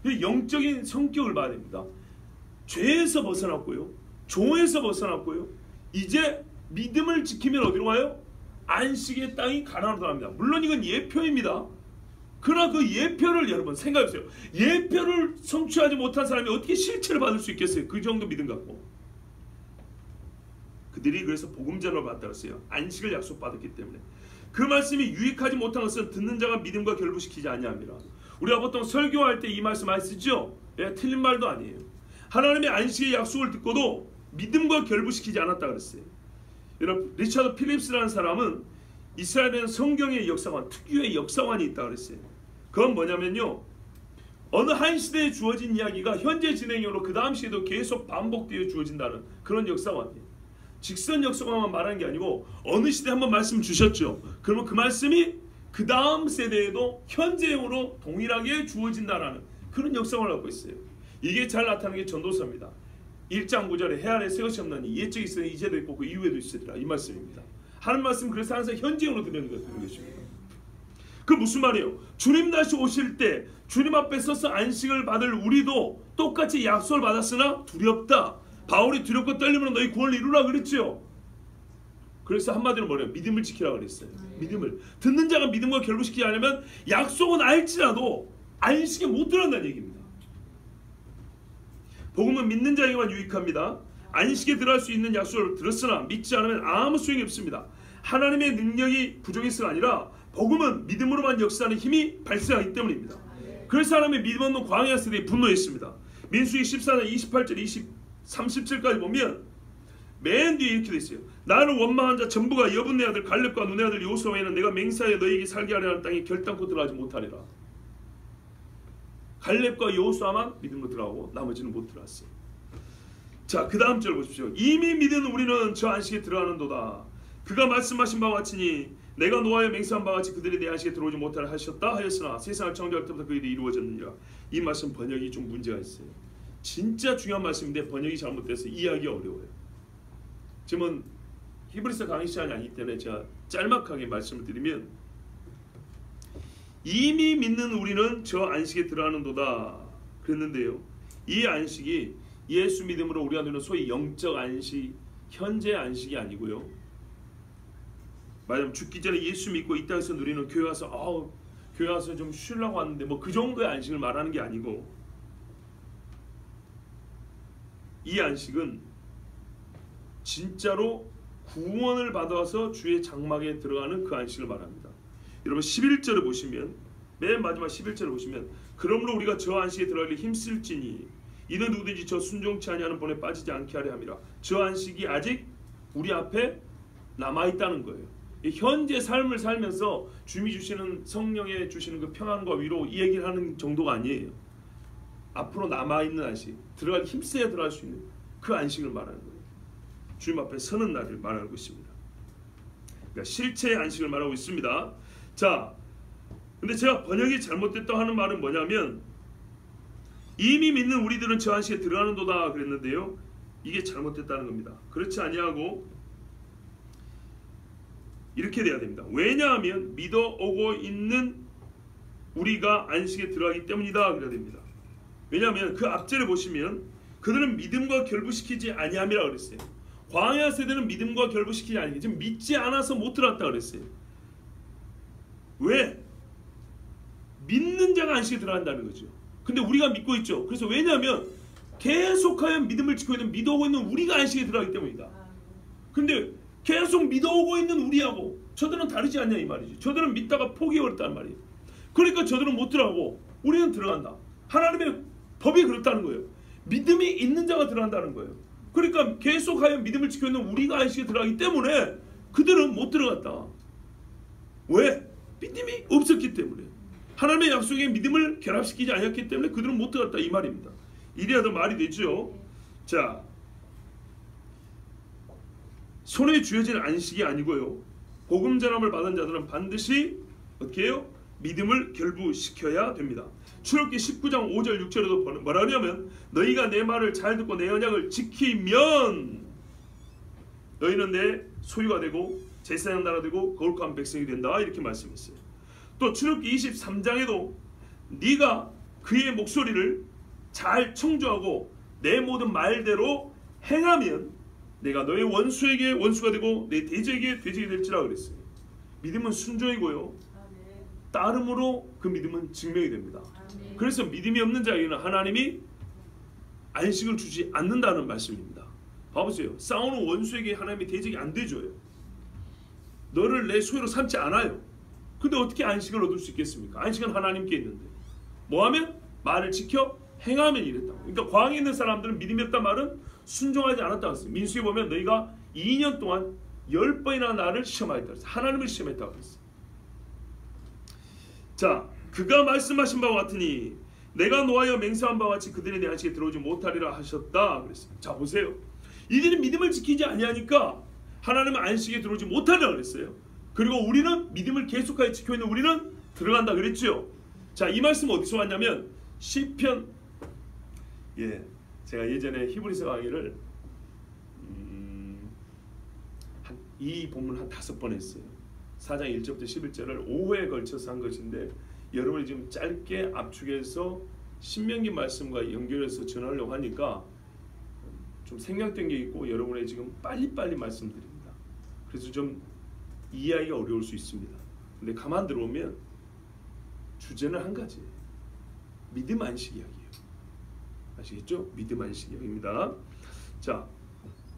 영적인 성격을 봐야 됩니다. 죄에서 벗어났고요, 종에서 벗어났고요, 이제 믿음을 지키면 어디로 가요? 안식의 땅이 가나안으로 들어갑니다. 물론 이건 예표입니다. 그러나 그 예표를 여러분 생각해보세요. 예표를 성취하지 못한 사람이 어떻게 실체를 받을 수 있겠어요? 그 정도 믿음 갖고. 그들이 그래서 복음 전함을 받았다고 했어요. 안식을 약속받았기 때문에. 그 말씀이 유익하지 못한 것은 듣는 자가 믿음과 결부시키지 아니함이라. 우리가 보통 설교할 때 이 말씀 많이 쓰죠? 예, 틀린 말도 아니에요. 하나님의 안식의 약속을 듣고도 믿음과 결부시키지 않았다 그랬어요. 여러분, 리처드 필립스라는 사람은 이스라엘에는 성경의 역사관, 특유의 역사관이 있다고 그랬어요. 그건 뭐냐면요, 어느 한 시대에 주어진 이야기가 현재 진행형으로 그 다음 시대도 계속 반복되어 주어진다는 그런 역사관이에요. 직선 역사관만 말하는 게 아니고 어느 시대에 한번 말씀 주셨죠. 그러면 그 말씀이 그 다음 세대에도 현재형으로 동일하게 주어진다라는 그런 역사관을 갖고 있어요. 이게 잘 나타나는 게 전도서입니다. 1장 9절에 해 아래 새 것이 없나니 옛적이 있으니 이제도 있고 그 이후에도 있으리라, 이 말씀입니다. 하는 말씀, 그래서 항상 현재형으로 드리는 것입니다. 그 무슨 말이에요? 주님 다시 오실 때 주님 앞에 서서 안식을 받을 우리도 똑같이 약속을 받았으나 두렵다. 바울이 두렵고 떨리면 너희 구원을 이루라 그랬죠. 그래서 한마디로 뭐래요? 믿음을 지키라 그랬어요. 믿음을. 듣는 자가 믿음과 결부시키지 않으면 약속은 알지라도 안식에 못 들어간다는 얘기입니다. 복음은 믿는 자에게만 유익합니다. 안식에 들어갈 수 있는 약속을 들었으나 믿지 않으면 아무 소용이 없습니다. 하나님의 능력이 부족해서가 아니라 복음은 믿음으로만 역사하는 힘이 발생하기 때문입니다. 그래서 하나님의 믿음 없는 광야 세대에 분노했습니다. 민수기 14장 28절 30절까지 보면 맨 뒤에 이렇게 돼 있어요. 나를 원망한 자 전부가 여분네 아들 갈렙과 눈의 아들 여호수아 외에는 내가 맹세하여 너희에게 살게 하려 하는 땅에 결단코 들어가지 못하리라. 갈렙과 여호수아만 믿음으로 들어가고 나머지는 못 들어갔어요. 자, 그 다음 절 보십시오. 이미 믿은 우리는 저 안식에 들어가는도다. 그가 말씀하신 바와 같으니 내가 노아에 맹세한 바와 같이 그들이 내 안식에 들어오지 못하라 하셨다 하였으나 세상을 창조할 때부터 그 일이 이루어졌느니라. 이 말씀 번역이 좀 문제가 있어요. 진짜 중요한 말씀인데 번역이 잘못돼서 이해하기 어려워요. 지금은 히브리서 강의 시간이 아니기 때문에 제가 짤막하게 말씀을 드리면 이미 믿는 우리는 저 안식에 들어가는도다 그랬는데요. 이 안식이 예수 믿음으로 우리가 누리는 소위 영적 안식, 현재 안식이 아니고요. 말하자면 죽기 전에 예수 믿고 이 땅에서 누리는 교회 와서 교회 와서 좀 쉬려고 하는데 뭐 그 정도의 안식을 말하는 게 아니고, 이 안식은 진짜로 구원을 받아서 주의 장막에 들어가는 그 안식을 말합니다. 여러분 11절을 보시면, 맨 마지막 11절을 보시면, 그러므로 우리가 저 안식에 들어가려 힘쓸지니 이는 누구든지 저 순종치 아니하는 본에 빠지지 않게 하려 함이라. 저 안식이 아직 우리 앞에 남아있다는 거예요. 현재 삶을 살면서 주님이 주시는, 성령에 주시는 그 평안과 위로 이 얘기를 하는 정도가 아니에요. 앞으로 남아있는 안식, 들어갈 힘써야 들어갈 수 있는 그 안식을 말하는 거예요. 주님 앞에 서는 날을 말하고 있습니다. 그러니까 실체의 안식을 말하고 있습니다. 자, 근데 제가 번역이 잘못됐다고 하는 말은 뭐냐면, 이미 믿는 우리들은 저 안식에 들어가는도다 그랬는데요, 이게 잘못됐다는 겁니다. 그렇지 아니하고 이렇게 돼야 됩니다. 왜냐하면 믿어 오고 있는 우리가 안식에 들어가기 때문이다 그래야 됩니다. 왜냐하면 그 앞절에 보시면 그들은 믿음과 결부시키지 아니함이라 그랬어요. 광야 세대는 믿음과 결부시키지 아니함, 지금 믿지 않아서 못 들어갔다 그랬어요. 왜? 믿는 자가 안식에 들어간다는 거죠. 근데 우리가 믿고 있죠. 그래서 왜냐하면 계속하여 믿음을 지키고 있는, 믿어오고 있는 우리가 안식에 들어가기 때문이다. 근데 계속 믿어오고 있는 우리하고 저들은 다르지 않냐 이 말이지. 저들은 믿다가 포기해버렸다는 말이에요. 그러니까 저들은 못 들어가고 우리는 들어간다. 하나님의 법이 그렇다는 거예요. 믿음이 있는 자가 들어간다는 거예요. 그러니까 계속하여 믿음을 지키고 있는 우리가 안식에 들어가기 때문에 그들은 못 들어갔다. 왜? 믿음이 없었기 때문에. 하나님의 약속에 믿음을 결합시키지 않았기 때문에 그들은 못 들어갔다 이 말입니다. 이래야 더 말이 되죠. 자, 손에 쥐어진 안식이 아니고요, 복음 전함을 받은 자들은 반드시 어떻게 해요? 믿음을 결부시켜야 됩니다. 출애굽기 19장 5절 6절에도 뭐라 하냐면, 너희가 내 말을 잘 듣고 내 언약을 지키면 너희는 내 소유가 되고 제사장 나라 되고 거룩한 백성이 된다 이렇게 말씀했어요. 또 출애굽기 23장에도 네가 그의 목소리를 잘 청조하고 내 모든 말대로 행하면 내가 너의 원수에게 원수가 되고 내 대적에게 대적이 될지라 그랬어요. 믿음은 순종이고요, 따름으로 그 믿음은 증명이 됩니다. 그래서 믿음이 없는 자에게는 하나님이 안식을 주지 않는다는 말씀입니다. 봐보세요. 싸우는 원수에게 하나님이 대적이 안 돼줘요. 너를 내 소유로 삼지 않아요. 근데 어떻게 안식을 얻을 수 있겠습니까? 안식은 하나님께 있는데. 뭐하면? 말을 지켜 행하면 이랬다고. 그러니까 광야에 있는 사람들은 믿음이 없단 말은 순종하지 않았다고 했어요. 민수에 보면 너희가 2년 동안 10번이나 나를 시험하였다고 했어요. 하나님을 시험했다고 했어요. 자, 그가 말씀하신 바와 같으니 내가 노하여 맹세한 바와 같이 그들이 내 안식에 들어오지 못하리라 하셨다 그랬어요. 자, 보세요. 이들은 믿음을 지키지 아니하니까 하나님은 안식에 들어오지 못하리라 그랬어요. 그리고 우리는 믿음을 계속하여 지키고 있는 우리는 들어간다 그랬죠. 자, 이 말씀 어디서 왔냐면 시편, 제가 예전에 히브리서 강의를 이 본문 한 5번 했어요. 4장 1절부터 11절을 5회에 걸쳐서 한 것인데, 여러분이 지금 짧게 압축해서 신명기 말씀과 연결해서 전하려고 하니까 좀 생략된 게 있고 여러분의 지금 빨리빨리 말씀드립니다. 그래서 좀 이해하기가 어려울 수 있습니다. 근데 가만 들어오면 주제는 한 가지예요. 믿음 안식 이야기예요. 아시겠죠? 믿음 안식 이야기입니다. 자,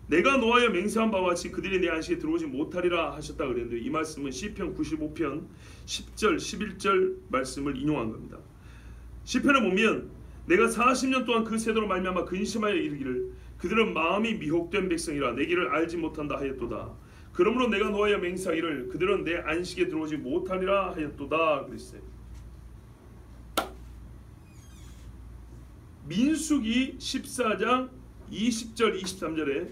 내가 노하여 맹세한 바와 같이 그들이 내 안식에 들어오지 못하리라 하셨다 그랬는데, 이 말씀은 시편 95편 10절 11절 말씀을 인용한 겁니다. 시편을 보면 내가 40년 동안 그 세대로 말미암아 근심하여 이르기를 그들은 마음이 미혹된 백성이라 내 길을 알지 못한다 하였도다. 그러므로 내가 노하여 맹세하기를 그들은 내 안식에 들어오지 못하리라 하였도다 그랬어요. 민수기 14장 20절 23절에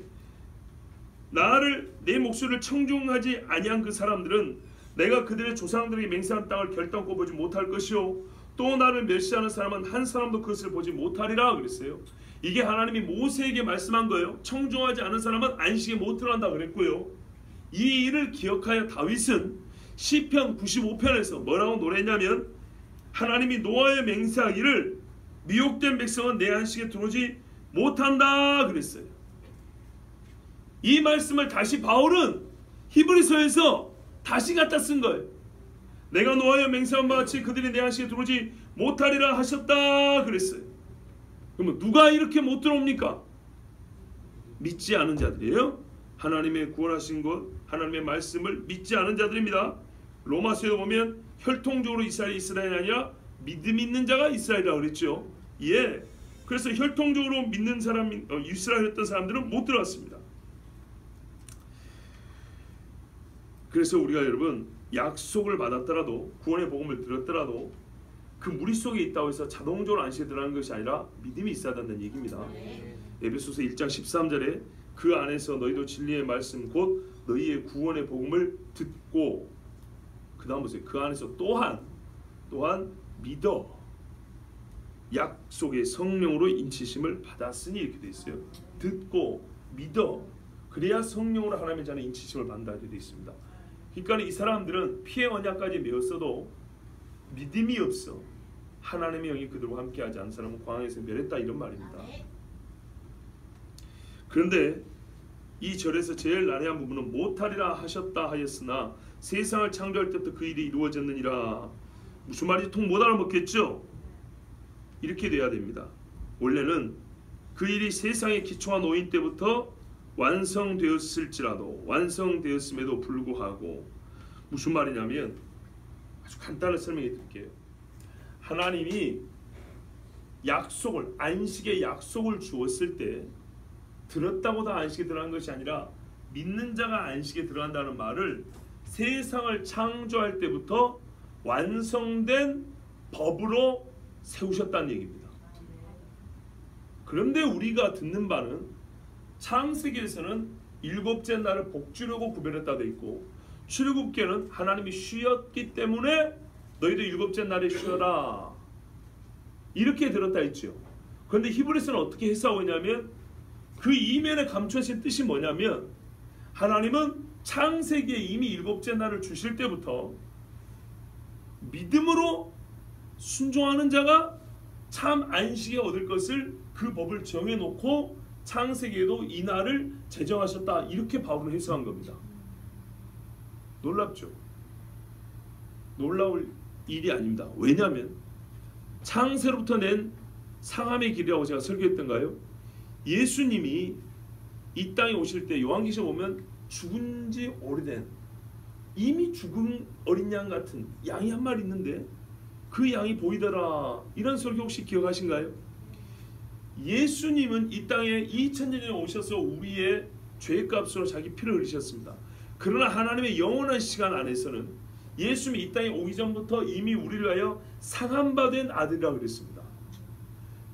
나를 내 목소리를 청중하지 아니한 그 사람들은 내가 그들의 조상들에게 맹세한 땅을 결단코 보지 못할 것이요 또 나를 멸시하는 사람은 한 사람도 그것을 보지 못하리라 그랬어요. 이게 하나님이 모세에게 말씀한 거예요. 청중하지 않은 사람은 안식에 못 들어간다 그랬고요. 이 일을 기억하여 다윗은 시편 95편에서 뭐라고 노래했냐면 하나님이 노아의 맹세하기를 미혹된 백성은 내 안식에 들어오지 못한다 그랬어요. 이 말씀을 다시 바울은 히브리서에서 다시 갖다 쓴 거예요. 내가 노아여 맹세한 바와 같이 그들이 내 안식에 들어오지 못하리라 하셨다 그랬어요. 그러면 누가 이렇게 못 들어옵니까? 믿지 않은 자들이에요. 하나님의 구원하신 것, 하나님의 말씀을 믿지 않은 자들입니다. 로마서에 보면 혈통적으로 이스라엘이 아니라 믿음 있는 자가 이스라엘이라고 그랬죠. 예. 그래서 혈통적으로 믿는 사람, 이스라엘이었던 사람들은 못 들어왔습니다. 그래서 우리가 여러분 약속을 받았더라도 구원의 복음을 들었더라도 그 무리 속에 있다고 해서 자동적으로 안식에 들어가는 것이 아니라 믿음이 있어야 된다는 얘기입니다. 에베소서 1장 13절에 그 안에서 너희도 진리의 말씀 곧 너희의 구원의 복음을 듣고 그 다음 보세요. 그 안에서 또한 믿어 약속의 성령으로 인치심을 받았으니 이렇게 돼 있어요. 듣고 믿어 그래야 성령으로 하나님의 자는 인치심을 받는다 이렇게 돼 있습니다. 그러니까 이 사람들은 피의 언약까지 메었어도 믿음이 없어 하나님의 영이 그들과 함께하지 않은 사람은 광야에서 멸했다 이런 말입니다. 그런데 이 절에서 제일 난해한 부분은 못하리라 하셨다 하였으나 세상을 창조할 때부터 그 일이 이루어졌느니라. 무슨 말인지 통 못 알아먹겠죠? 이렇게 돼야 됩니다. 원래는 그 일이 세상의 기초가 놓인 때부터 완성되었을지라도 완성되었음에도 불구하고 무슨 말이냐면 아주 간단히 설명해 드릴게요. 하나님이 약속을 안식의 약속을 주었을 때 들었다고 다 안식에 들어간 것이 아니라 믿는 자가 안식에 들어간다는 말을 세상을 창조할 때부터 완성된 법으로 세우셨다는 얘기입니다. 그런데 우리가 듣는 바는 창세기에서는 일곱째 날을 복주려고 구별했다 돼 있고 출애굽기에는 하나님이 쉬었기 때문에 너희도 일곱째 날에 쉬어라 이렇게 들었다 했죠. 그런데 히브리서는 어떻게 해석하고 있냐면 그 이면에 감추어진 뜻이 뭐냐면 하나님은 창세기에 이미 일곱째 날을 주실 때부터 믿음으로 순종하는 자가 참 안식에 얻을 것을 그 법을 정해놓고 창세기에도 이 날을 제정하셨다 이렇게 바울은 해석한 겁니다. 놀랍죠? 놀라울 일이 아닙니다. 왜냐하면 창세로부터 낸 상함의 길이라고 제가 설교했던가요? 예수님이 이 땅에 오실 때 요한계시에 보면 죽은 지 오래된 이미 죽은 어린 양 같은 양이 한 마리 있는데 그 양이 보이더라 이런 설교 혹시 기억하신가요? 예수님은 이 땅에 2000년 전에 오셔서 우리의 죄값으로 자기 피를 흘리셨습니다. 그러나 하나님의 영원한 시간 안에서는 예수님이 이 땅에 오기 전부터 이미 우리를 위하여 상함받은 아들이라고 그랬습니다.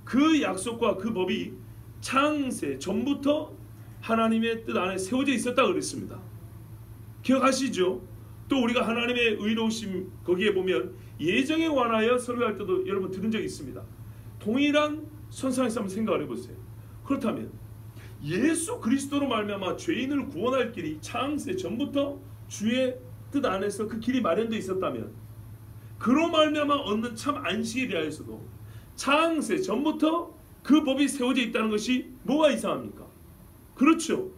그 약속과 그 법이 창세 전부터 하나님의 뜻 안에 세워져 있었다고 그랬습니다. 기억하시죠? 또 우리가 하나님의 의로우심 거기에 보면 예정에 관하여 설교할 때도 여러분 들은 적이 있습니다. 동일한 선상에서 한번 생각을 해보세요. 그렇다면 예수 그리스도로 말미암아 죄인을 구원할 길이 창세 전부터 주의 뜻 안에서 그 길이 마련되어 있었다면 그로 말미암아 얻는 참 안식에 대하여서도 창세 전부터 그 법이 세워져 있다는 것이 뭐가 이상합니까? 그렇죠.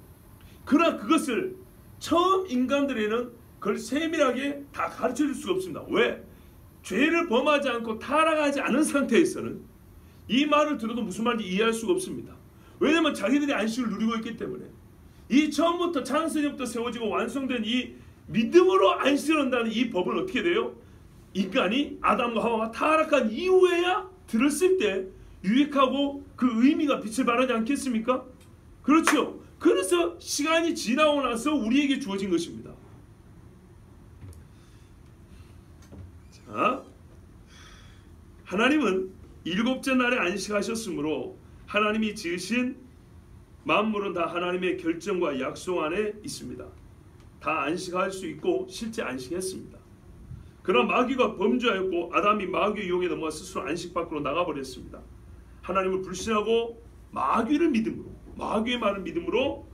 그러나 그것을 처음 인간들에는 그걸 세밀하게 다 가르쳐줄 수가 없습니다. 왜? 죄를 범하지 않고 타락하지 않은 상태에서는 이 말을 들어도 무슨 말인지 이해할 수가 없습니다. 왜냐하면 자기들이 안식을 누리고 있기 때문에 이 처음부터 창세전부터 세워지고 완성된 이 믿음으로 안식을 한다는 이 법은 어떻게 돼요? 인간이 아담과 하와가 타락한 이후에야 들었을 때 유익하고 그 의미가 빛을 발하지 않겠습니까? 그렇죠. 그래서 시간이 지나고 나서 우리에게 주어진 것입니다. 자, 하나님은 일곱째 날에 안식하셨으므로 하나님이 지으신 만물은 다 하나님의 결정과 약속 안에 있습니다. 다 안식할 수 있고 실제 안식했습니다. 그러나 마귀가 범죄하였고 아담이 마귀의 유혹에 넘어가 스스로 안식 밖으로 나가버렸습니다. 하나님을 불신하고 마귀를 믿음으로, 마귀의 말을 믿음으로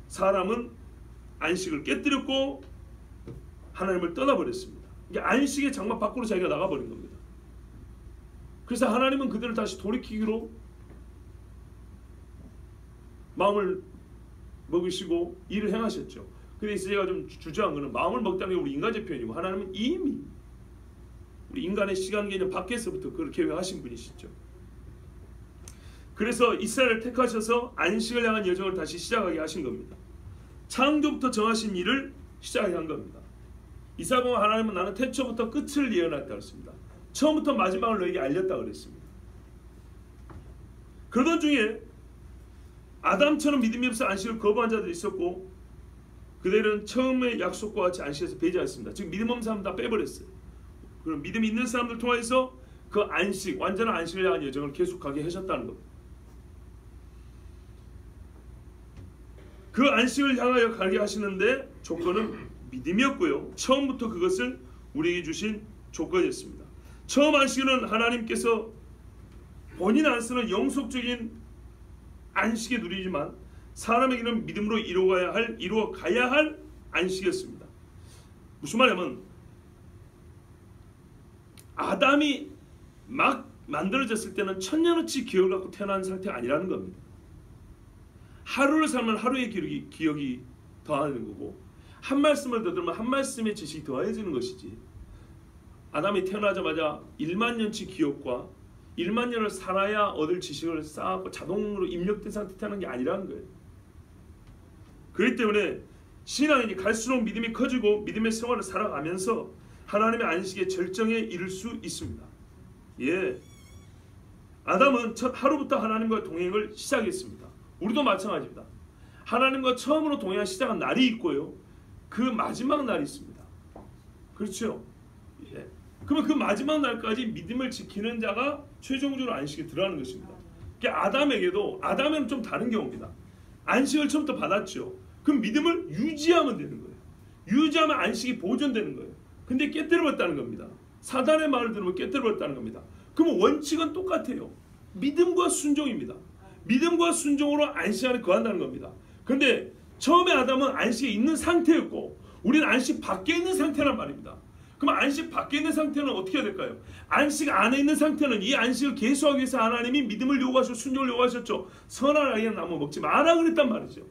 사람은 안식을 깨뜨렸고 하나님을 떠나버렸습니다. 이게 안식의 장막 밖으로 자기가 나가버린 겁니다. 그래서 하나님은 그들을 다시 돌이키기로 마음을 먹으시고 일을 행하셨죠. 근데 제가 좀 주저한 것은 마음을 먹다는 게 우리 인간적 표현이고 하나님은 이미 우리 인간의 시간 개념 밖에서부터 그걸 계획하신 분이시죠. 그래서 이스라엘을 택하셔서 안식을 향한 여정을 다시 시작하게 하신 겁니다. 창조부터 정하신 일을 시작하게 한 겁니다. 이사야가 하나님은 나는 태초부터 끝을 예언했다 그랬습니다. 처음부터 마지막을 너에게 알렸다 그랬습니다. 그러던 중에 아담처럼 믿음이 없어 안식을 거부한 자들이 있었고 그들은 처음의 약속과 같이 안식에서 배제했습니다. 즉 믿음 없는 사람 다 빼버렸어요. 그럼 믿음이 있는 사람들 통해서 그 안식, 완전한 안식을 향한 여정을 계속하게 하셨다는 겁니다. 그 안식을 향하여 가게 하시는데 조건은 믿음이었고요. 처음부터 그것을 우리에게 주신 조건이었습니다. 처음 안식은 하나님께서 본인 안 쓰는 영속적인 안식의 누리지만 사람에게는 믿음으로 이루어 가야 할 안식이었습니다. 무슨 말이냐면 아담이 막 만들어졌을 때는 천년어치 기억을 갖고 태어난 상태가 아니라는 겁니다. 하루를 살면 하루의 기억이 더하는 거고 한 말씀을 더 들으면 한 말씀의 지식이 더해지는 것이지 아담이 태어나자마자 1만 년치 기억과 1만 년을 살아야 얻을 지식을 쌓고 자동으로 입력된 상태 태어난 게 아니라는 거예요. 그렇기 때문에 신앙이 갈수록 믿음이 커지고 믿음의 생활을 살아가면서 하나님의 안식의 절정에 이를 수 있습니다. 예, 아담은 첫 하루부터 하나님과 동행을 시작했습니다. 우리도 마찬가지입니다. 하나님과 처음으로 동행한 시작한 날이 있고요. 그 마지막 날이 있습니다. 그렇죠? 예. 그러면 그 마지막 날까지 믿음을 지키는 자가 최종적으로 안식에 들어가는 것입니다. 그러니까 아담에는 좀 다른 경우입니다. 안식을 처음부터 받았죠. 그럼 믿음을 유지하면 되는 거예요. 유지하면 안식이 보존되는 거예요. 근데 깨뜨려버렸다는 겁니다. 사단의 말을 들으면 깨뜨려버렸다는 겁니다. 그러면 원칙은 똑같아요. 믿음과 순종입니다. 믿음과 순종으로 안식 안에 거한다는 겁니다. 그런데 처음에 아담은 안식에 있는 상태였고 우리는 안식 밖에 있는 상태란 말입니다. 그럼 안식 밖에 있는 상태는 어떻게 해야 될까요? 안식 안에 있는 상태는 이 안식을 계수하기 위해서 하나님이 믿음을 요구하셨고 순종을 요구하셨죠. 선한 아이의 나무 먹지 마라 그랬단 말이죠.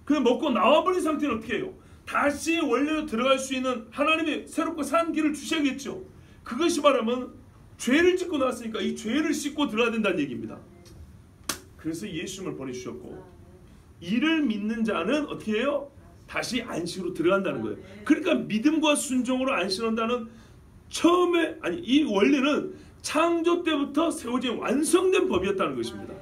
근데 먹고 나와버린 상태는 어떻게 해요? 다시 원래로 들어갈 수 있는 하나님의 새롭고 산 길을 주셔야겠죠. 그것이 말하면 죄를 짓고 나왔으니까 이 죄를 씻고 들어야 된다는 얘기입니다. 그래서 예수님을 보내주셨고 이를 믿는 자는 어떻게 해요? 다시 안식으로 들어간다는 거예요. 그러니까 믿음과 순종으로 안식한다는 이 원리는 창조 때부터 세워진 완성된 법이었다는 것입니다.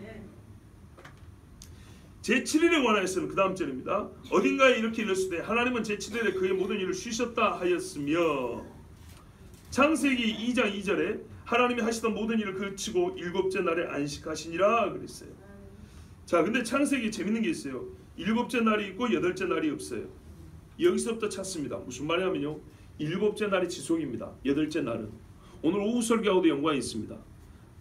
제7일에 관하여서는 그 다음 절입니다. 어딘가에 이렇게 이르시되 하나님은 제7일에 그의 모든 일을 쉬셨다 하였으며 창세기 2장 2절에 하나님이 하시던 모든 일을 그치고 일곱째 날에 안식하시니라 그랬어요. 자, 근데 창세기 재밌는 게 있어요. 일곱째 날이 있고 여덟째 날이 없어요. 여기서부터 찾습니다. 무슨 말이냐면요, 일곱째 날이 지속입니다. 여덟째 날은 오늘 오후 설교하고도 연관이 있습니다.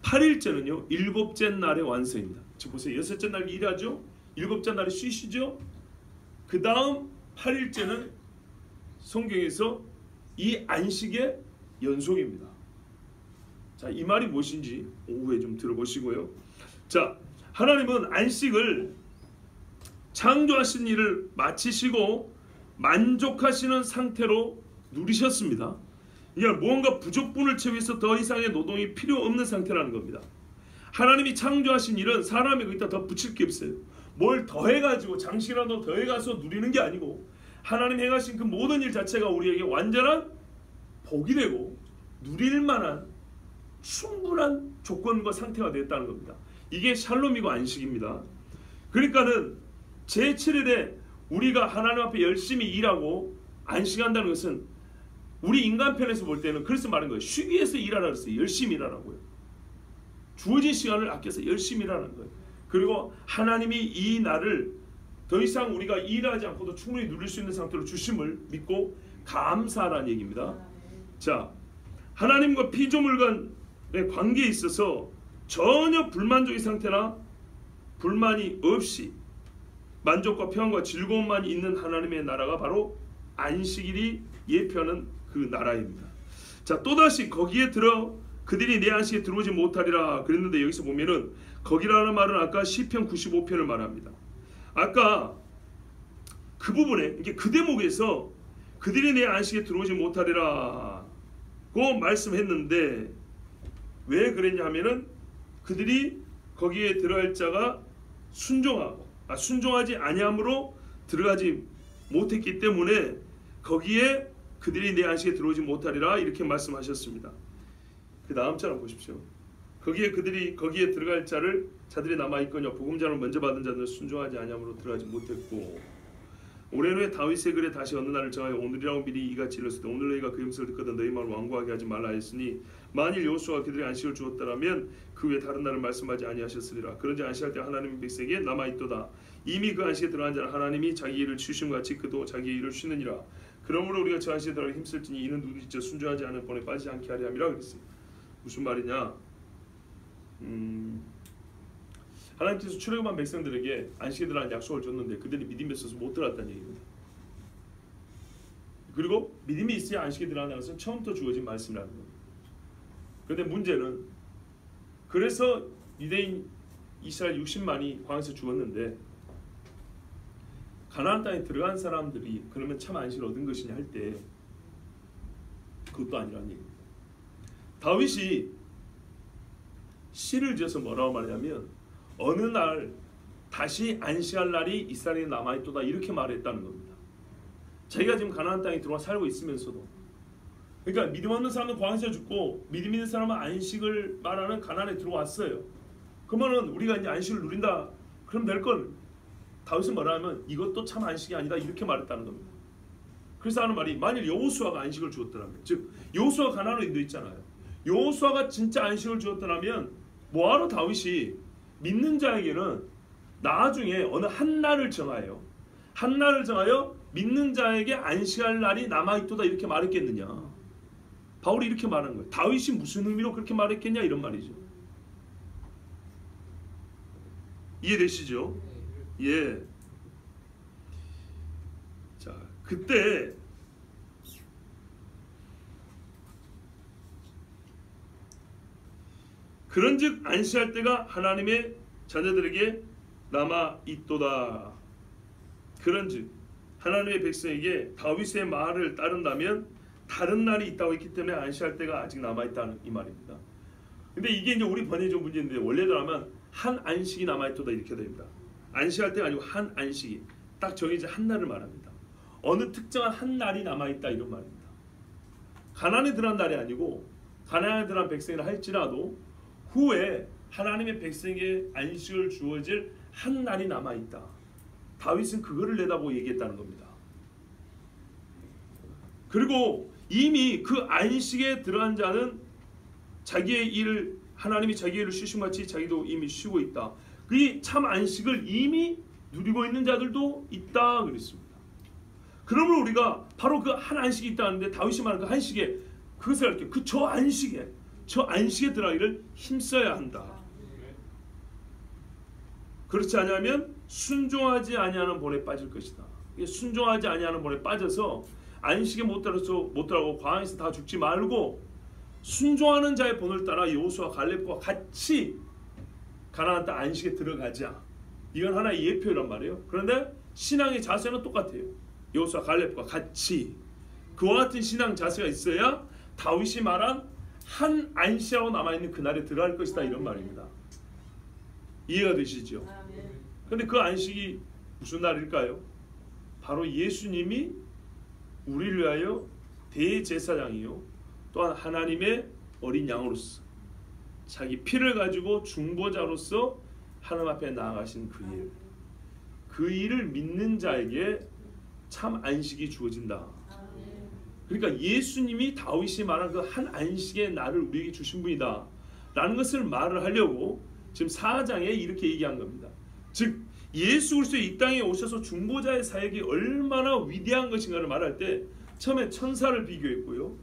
8일째는요 일곱째 날의 완성입니다. 지금 보세요. 여섯째 날 일하죠. 일곱째 날이 쉬시죠. 그 다음 8일째는 성경에서 이 안식의 연속입니다. 자, 이 말이 무엇인지 오후에 좀 들어보시고요. 자, 하나님은 안식을 창조하신 일을 마치시고 만족하시는 상태로 누리셨습니다. 그러니까 무언가 부족분을 채우기 위해서 더 이상의 노동이 필요 없는 상태라는 겁니다. 하나님이 창조하신 일은 사람이 거기다 더 붙일 게 없어요. 뭘 더해가지고 장식이라도 더해가서 누리는 게 아니고 하나님 행하신 그 모든 일 자체가 우리에게 완전한 복이 되고 누릴 만한 충분한 조건과 상태가 되었다는 겁니다. 이게 샬롬이고 안식입니다. 그러니까는 제7일에 우리가 하나님 앞에 열심히 일하고 안식한다는 것은 우리 인간편에서 볼 때는 그래서 말한 거예요. 쉬기 위해서 일하라 그랬어요. 열심히 일하라고요. 주어진 시간을 아껴서 열심히 일하는 거예요. 그리고 하나님이 이 날을 더 이상 우리가 일하지 않고도 충분히 누릴 수 있는 상태로 주심을 믿고 감사하라는 얘기입니다. 자, 하나님과 피조물간의 관계에 있어서 전혀 불만족의 상태나 불만이 없이 만족과 평안과 즐거움만 있는 하나님의 나라가 바로 안식일이 예표하는 그 나라입니다. 자, 또다시 거기에 들어 그들이 내 안식에 들어오지 못하리라 그랬는데 여기서 보면은 거기라는 말은 아까 시편 95편을 말합니다. 아까 그 부분에 이게 그 대목에서 그들이 내 안식에 들어오지 못하리라고 말씀했는데 왜 그랬냐 하면은 그들이 거기에 들어갈 자가 순종하지 아니함으로 들어가지 못했기 때문에 거기에 그들이 내 안식에 들어오지 못하리라 이렇게 말씀하셨습니다. 그 다음 절을 보십시오. 거기에 들어갈 자들이 남아있거냐 복음자를 먼저 받은 자들은 순종하지 아니함으로 들어가지 못했고 오랜 후에 다윗의 글에 다시 어느 날을 정하여 오늘이라고 미리 이같이 일렀을 때 오늘 너희가 그 음성을 듣거든 너희 마음을 완고하게 하지 말라 했으니 만일 여호수아가 그들의 안식을 주었더라면 그 외에 다른 날을 말씀하지 아니하셨으리라. 그런지 안식할 때 하나님의 백성에게 남아있도다. 이미 그 안식에 들어간 자는 하나님이 자기 일을 쉬신 것 같이 그도 자기 일을 쉬느니라. 그러므로 우리가 저 안식에 들어가 힘쓸지니 이는 누구든지 저 순종하지 않은 본에 빠지지 않게 하려 함이라 그랬어요. 무슨 말이냐? 하나님께서 출애굽한 백성들에게 안식에 들어가는 약속을 줬는데 그들이 믿음이 없어서 못 들어갔다는 얘기입니다. 그리고 믿음이 있어야 안식에 들어가는 것은 처음부터 주어진 말씀이라는 겁니다. 그런데 문제는 그래서 유대인 이스라엘 60만이 광야에서 죽었는데 가나안 땅에 들어간 사람들이 그러면 참 안식을 얻은 것이냐 할 때 그것도 아니라는 얘기입니다. 다윗이 시를 지어서 뭐라고 말하냐면 어느 날 다시 안식할 날이 이스라엘에 남아있도다 이렇게 말했다는 겁니다. 자기가 지금 가나안 땅에 들어와 살고 있으면서도 그러니까 믿음 없는 사람은 광야에서 죽고 믿음 있는 사람은 안식을 말하는 가나안에 들어왔어요. 그러면은 우리가 이제 안식을 누린다 그럼 될 걸 다윗은 뭐라 하면 이것도 참 안식이 아니다 이렇게 말했다는 겁니다. 그래서 하는 말이 만일 여호수아가 안식을 주었더라면 즉 여호수아가 가나안으로 인도했잖아요. 여호수아가 진짜 안식을 주었더라면 뭐하러 다윗이 믿는 자에게는 나중에 어느 한 날을 정하여 믿는 자에게 안식할 날이 남아있도다 이렇게 말했겠느냐. 바울이 이렇게 말한 거예요. 다윗이 무슨 의미로 그렇게 말했겠냐 이런 말이죠. 이해되시죠? 예. 자, 그때 그런즉 안식할 때가 하나님의 자녀들에게 남아 있도다. 그런즉 하나님의 백성에게 다윗의 말을 따른다면 다른 날이 있다고 했기 때문에 안식할 때가 아직 남아 있다는 이 말입니다. 근데 이게 이제 우리 번역이 좀 문제인데 원래대로 하면 한 안식이 남아 있도다 이렇게 됩니다. 안식할 때가 아니고 한 안식이 딱 정해진 한 날을 말합니다. 어느 특정한 한 날이 남아 있다 이런 말입니다. 가나안에 들어간 날이 아니고 가나안에 들어간 백성이라 할지라도 후에 하나님의 백성에게 안식을 주어질 한 날이 남아 있다. 다윗은 그거를 내다보고 얘기했다는 겁니다. 그리고 이미 그 안식에 들어간 자는 자기의 일을 하나님이 자기의 일을 쉬신 같이 자기도 이미 쉬고 있다. 그 참 안식을 이미 누리고 있는 자들도 있다 그랬습니다. 그러면 우리가 바로 그 한 안식이 있다는데 다윗이 말하는 그 안식에 그것을 할게요. 저 안식에 들어가기를 힘써야 한다. 그렇지 않으면 순종하지 아니하는 본에 빠질 것이다. 순종하지 아니하는 본에 빠져서 안식에 못 들어가고 광야에서 다 죽지 말고 순종하는 자의 본을 따라 여호수아 갈렙과 같이 가나안 땅 안식에 들어가자. 이건 하나의 예표란 말이에요. 그런데 신앙의 자세는 똑같아요. 여호수아 갈렙과 같이 그와 같은 신앙 자세가 있어야 다윗이 말한 한 안식하고 남아있는 그날에 들어갈 것이다 이런 말입니다. 이해가 되시죠? 근데 그 안식이 무슨 날일까요? 바로 예수님이 우리를 위하여 대제사장이요 또한 하나님의 어린 양으로서 자기 피를 가지고 중보자로서 하나님 앞에 나아가신 그 일을 믿는 자에게 참 안식이 주어진다. 그러니까 예수님이 다윗이 말한 그 한 안식의 날을 우리에게 주신 분이다 라는 것을 말을 하려고 지금 4장에 이렇게 얘기한 겁니다. 즉 예수 그리스도의 이 땅에 오셔서 중보자의 사역이 얼마나 위대한 것인가를 말할 때 처음에 천사를 비교했고요,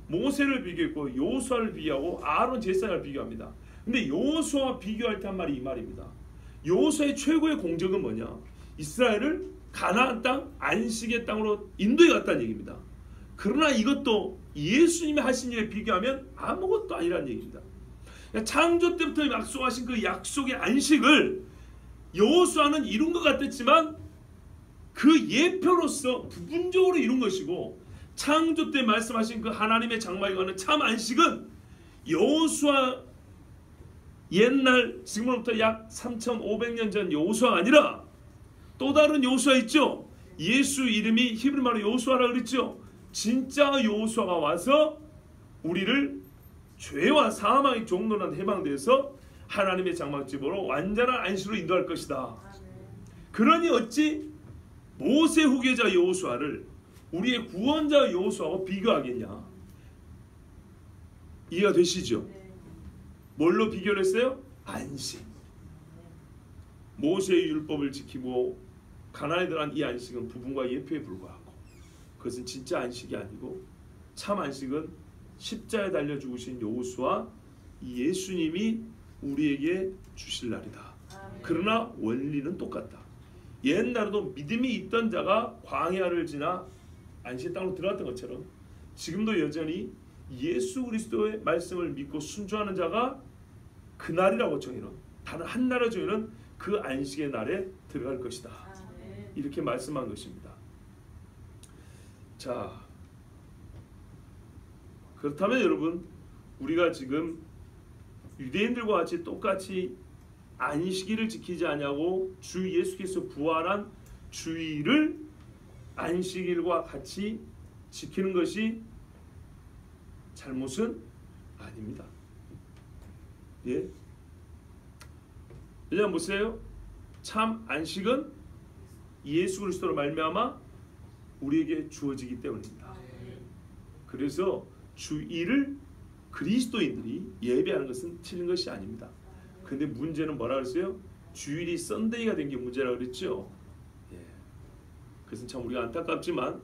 모세를 비교했고, 여호수아를 비교하고 아론 제사장을 비교합니다. 근데 여호수아와 비교할 때 한 말이 이 말입니다. 여호수아의 최고의 공적은 뭐냐? 이스라엘을 가나안 땅 안식의 땅으로 인도해 갔다는 얘기입니다. 그러나 이것도 예수님이 하신 일에 비교하면 아무것도 아니라는 얘기입니다. 창조 때부터 약속하신 그 약속의 안식을 여호수아는 이룬 것 같았지만 그 예표로서 부분적으로 이룬 것이고, 창조 때 말씀하신 그 하나님의 장막에 관한 참 안식은 여호수아 옛날 지금으로부터 약 3,500년 전 여호수아가 아니라 또 다른 여호수아 있죠. 예수 이름이 히브리 말로 여호수아라 그랬죠. 진짜 여호수아가 와서 우리를 죄와 사망의 종로난 해방돼서 하나님의 장막집으로 완전한 안식으로 인도할 것이다. 그러니 어찌 모세 후계자 여호수아를 우리의 구원자 여호수아와 비교하겠냐? 이해가 되시죠? 뭘로 비교를 했어요? 안식. 모세의 율법을 지키고 가나안에 들어간 이 안식은 부분과 예표에 불과하고, 그것은 진짜 안식이 아니고 참 안식은 십자가에 달려 죽으신 여호수아 예수님이 우리에게 주실 날이다. 그러나 원리는 똑같다. 옛날에도 믿음이 있던 자가 광야를 지나 안식의 땅으로 들어갔던 것처럼 지금도 여전히 예수 그리스도의 말씀을 믿고 순종하는 자가 그날이라고 정의는, 다른 한 나라 정의는 그 안식의 날에 들어갈 것이다. 이렇게 말씀한 것입니다. 자, 그렇다면 여러분, 우리가 지금 유대인들과 같이 똑같이 안식일을 지키지 않냐고 주 예수께서 부활한 주일을 안식일과 같이 지키는 것이 잘못은 아닙니다. 예? 왜냐하면 보세요. 참 안식은 예수 그리스도로 말미암아 우리에게 주어지기 때문입니다. 그래서 주일을 그리스도인들이 예배하는 것은 틀린 것이 아닙니다. 근데 문제는 뭐라 그랬어요? 주일이 썬데이가 된 게 문제라고 그랬죠. 예. 그것은 참 우리가 안타깝지만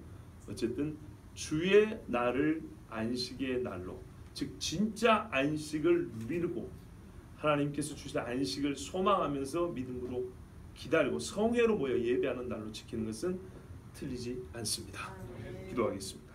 어쨌든 주의 날을 안식의 날로, 즉 진짜 안식을 누리고 하나님께서 주신 안식을 소망하면서 믿음으로 기다리고 성회로 모여 예배하는 날로 지키는 것은 틀리지 않습니다. 기도하겠습니다.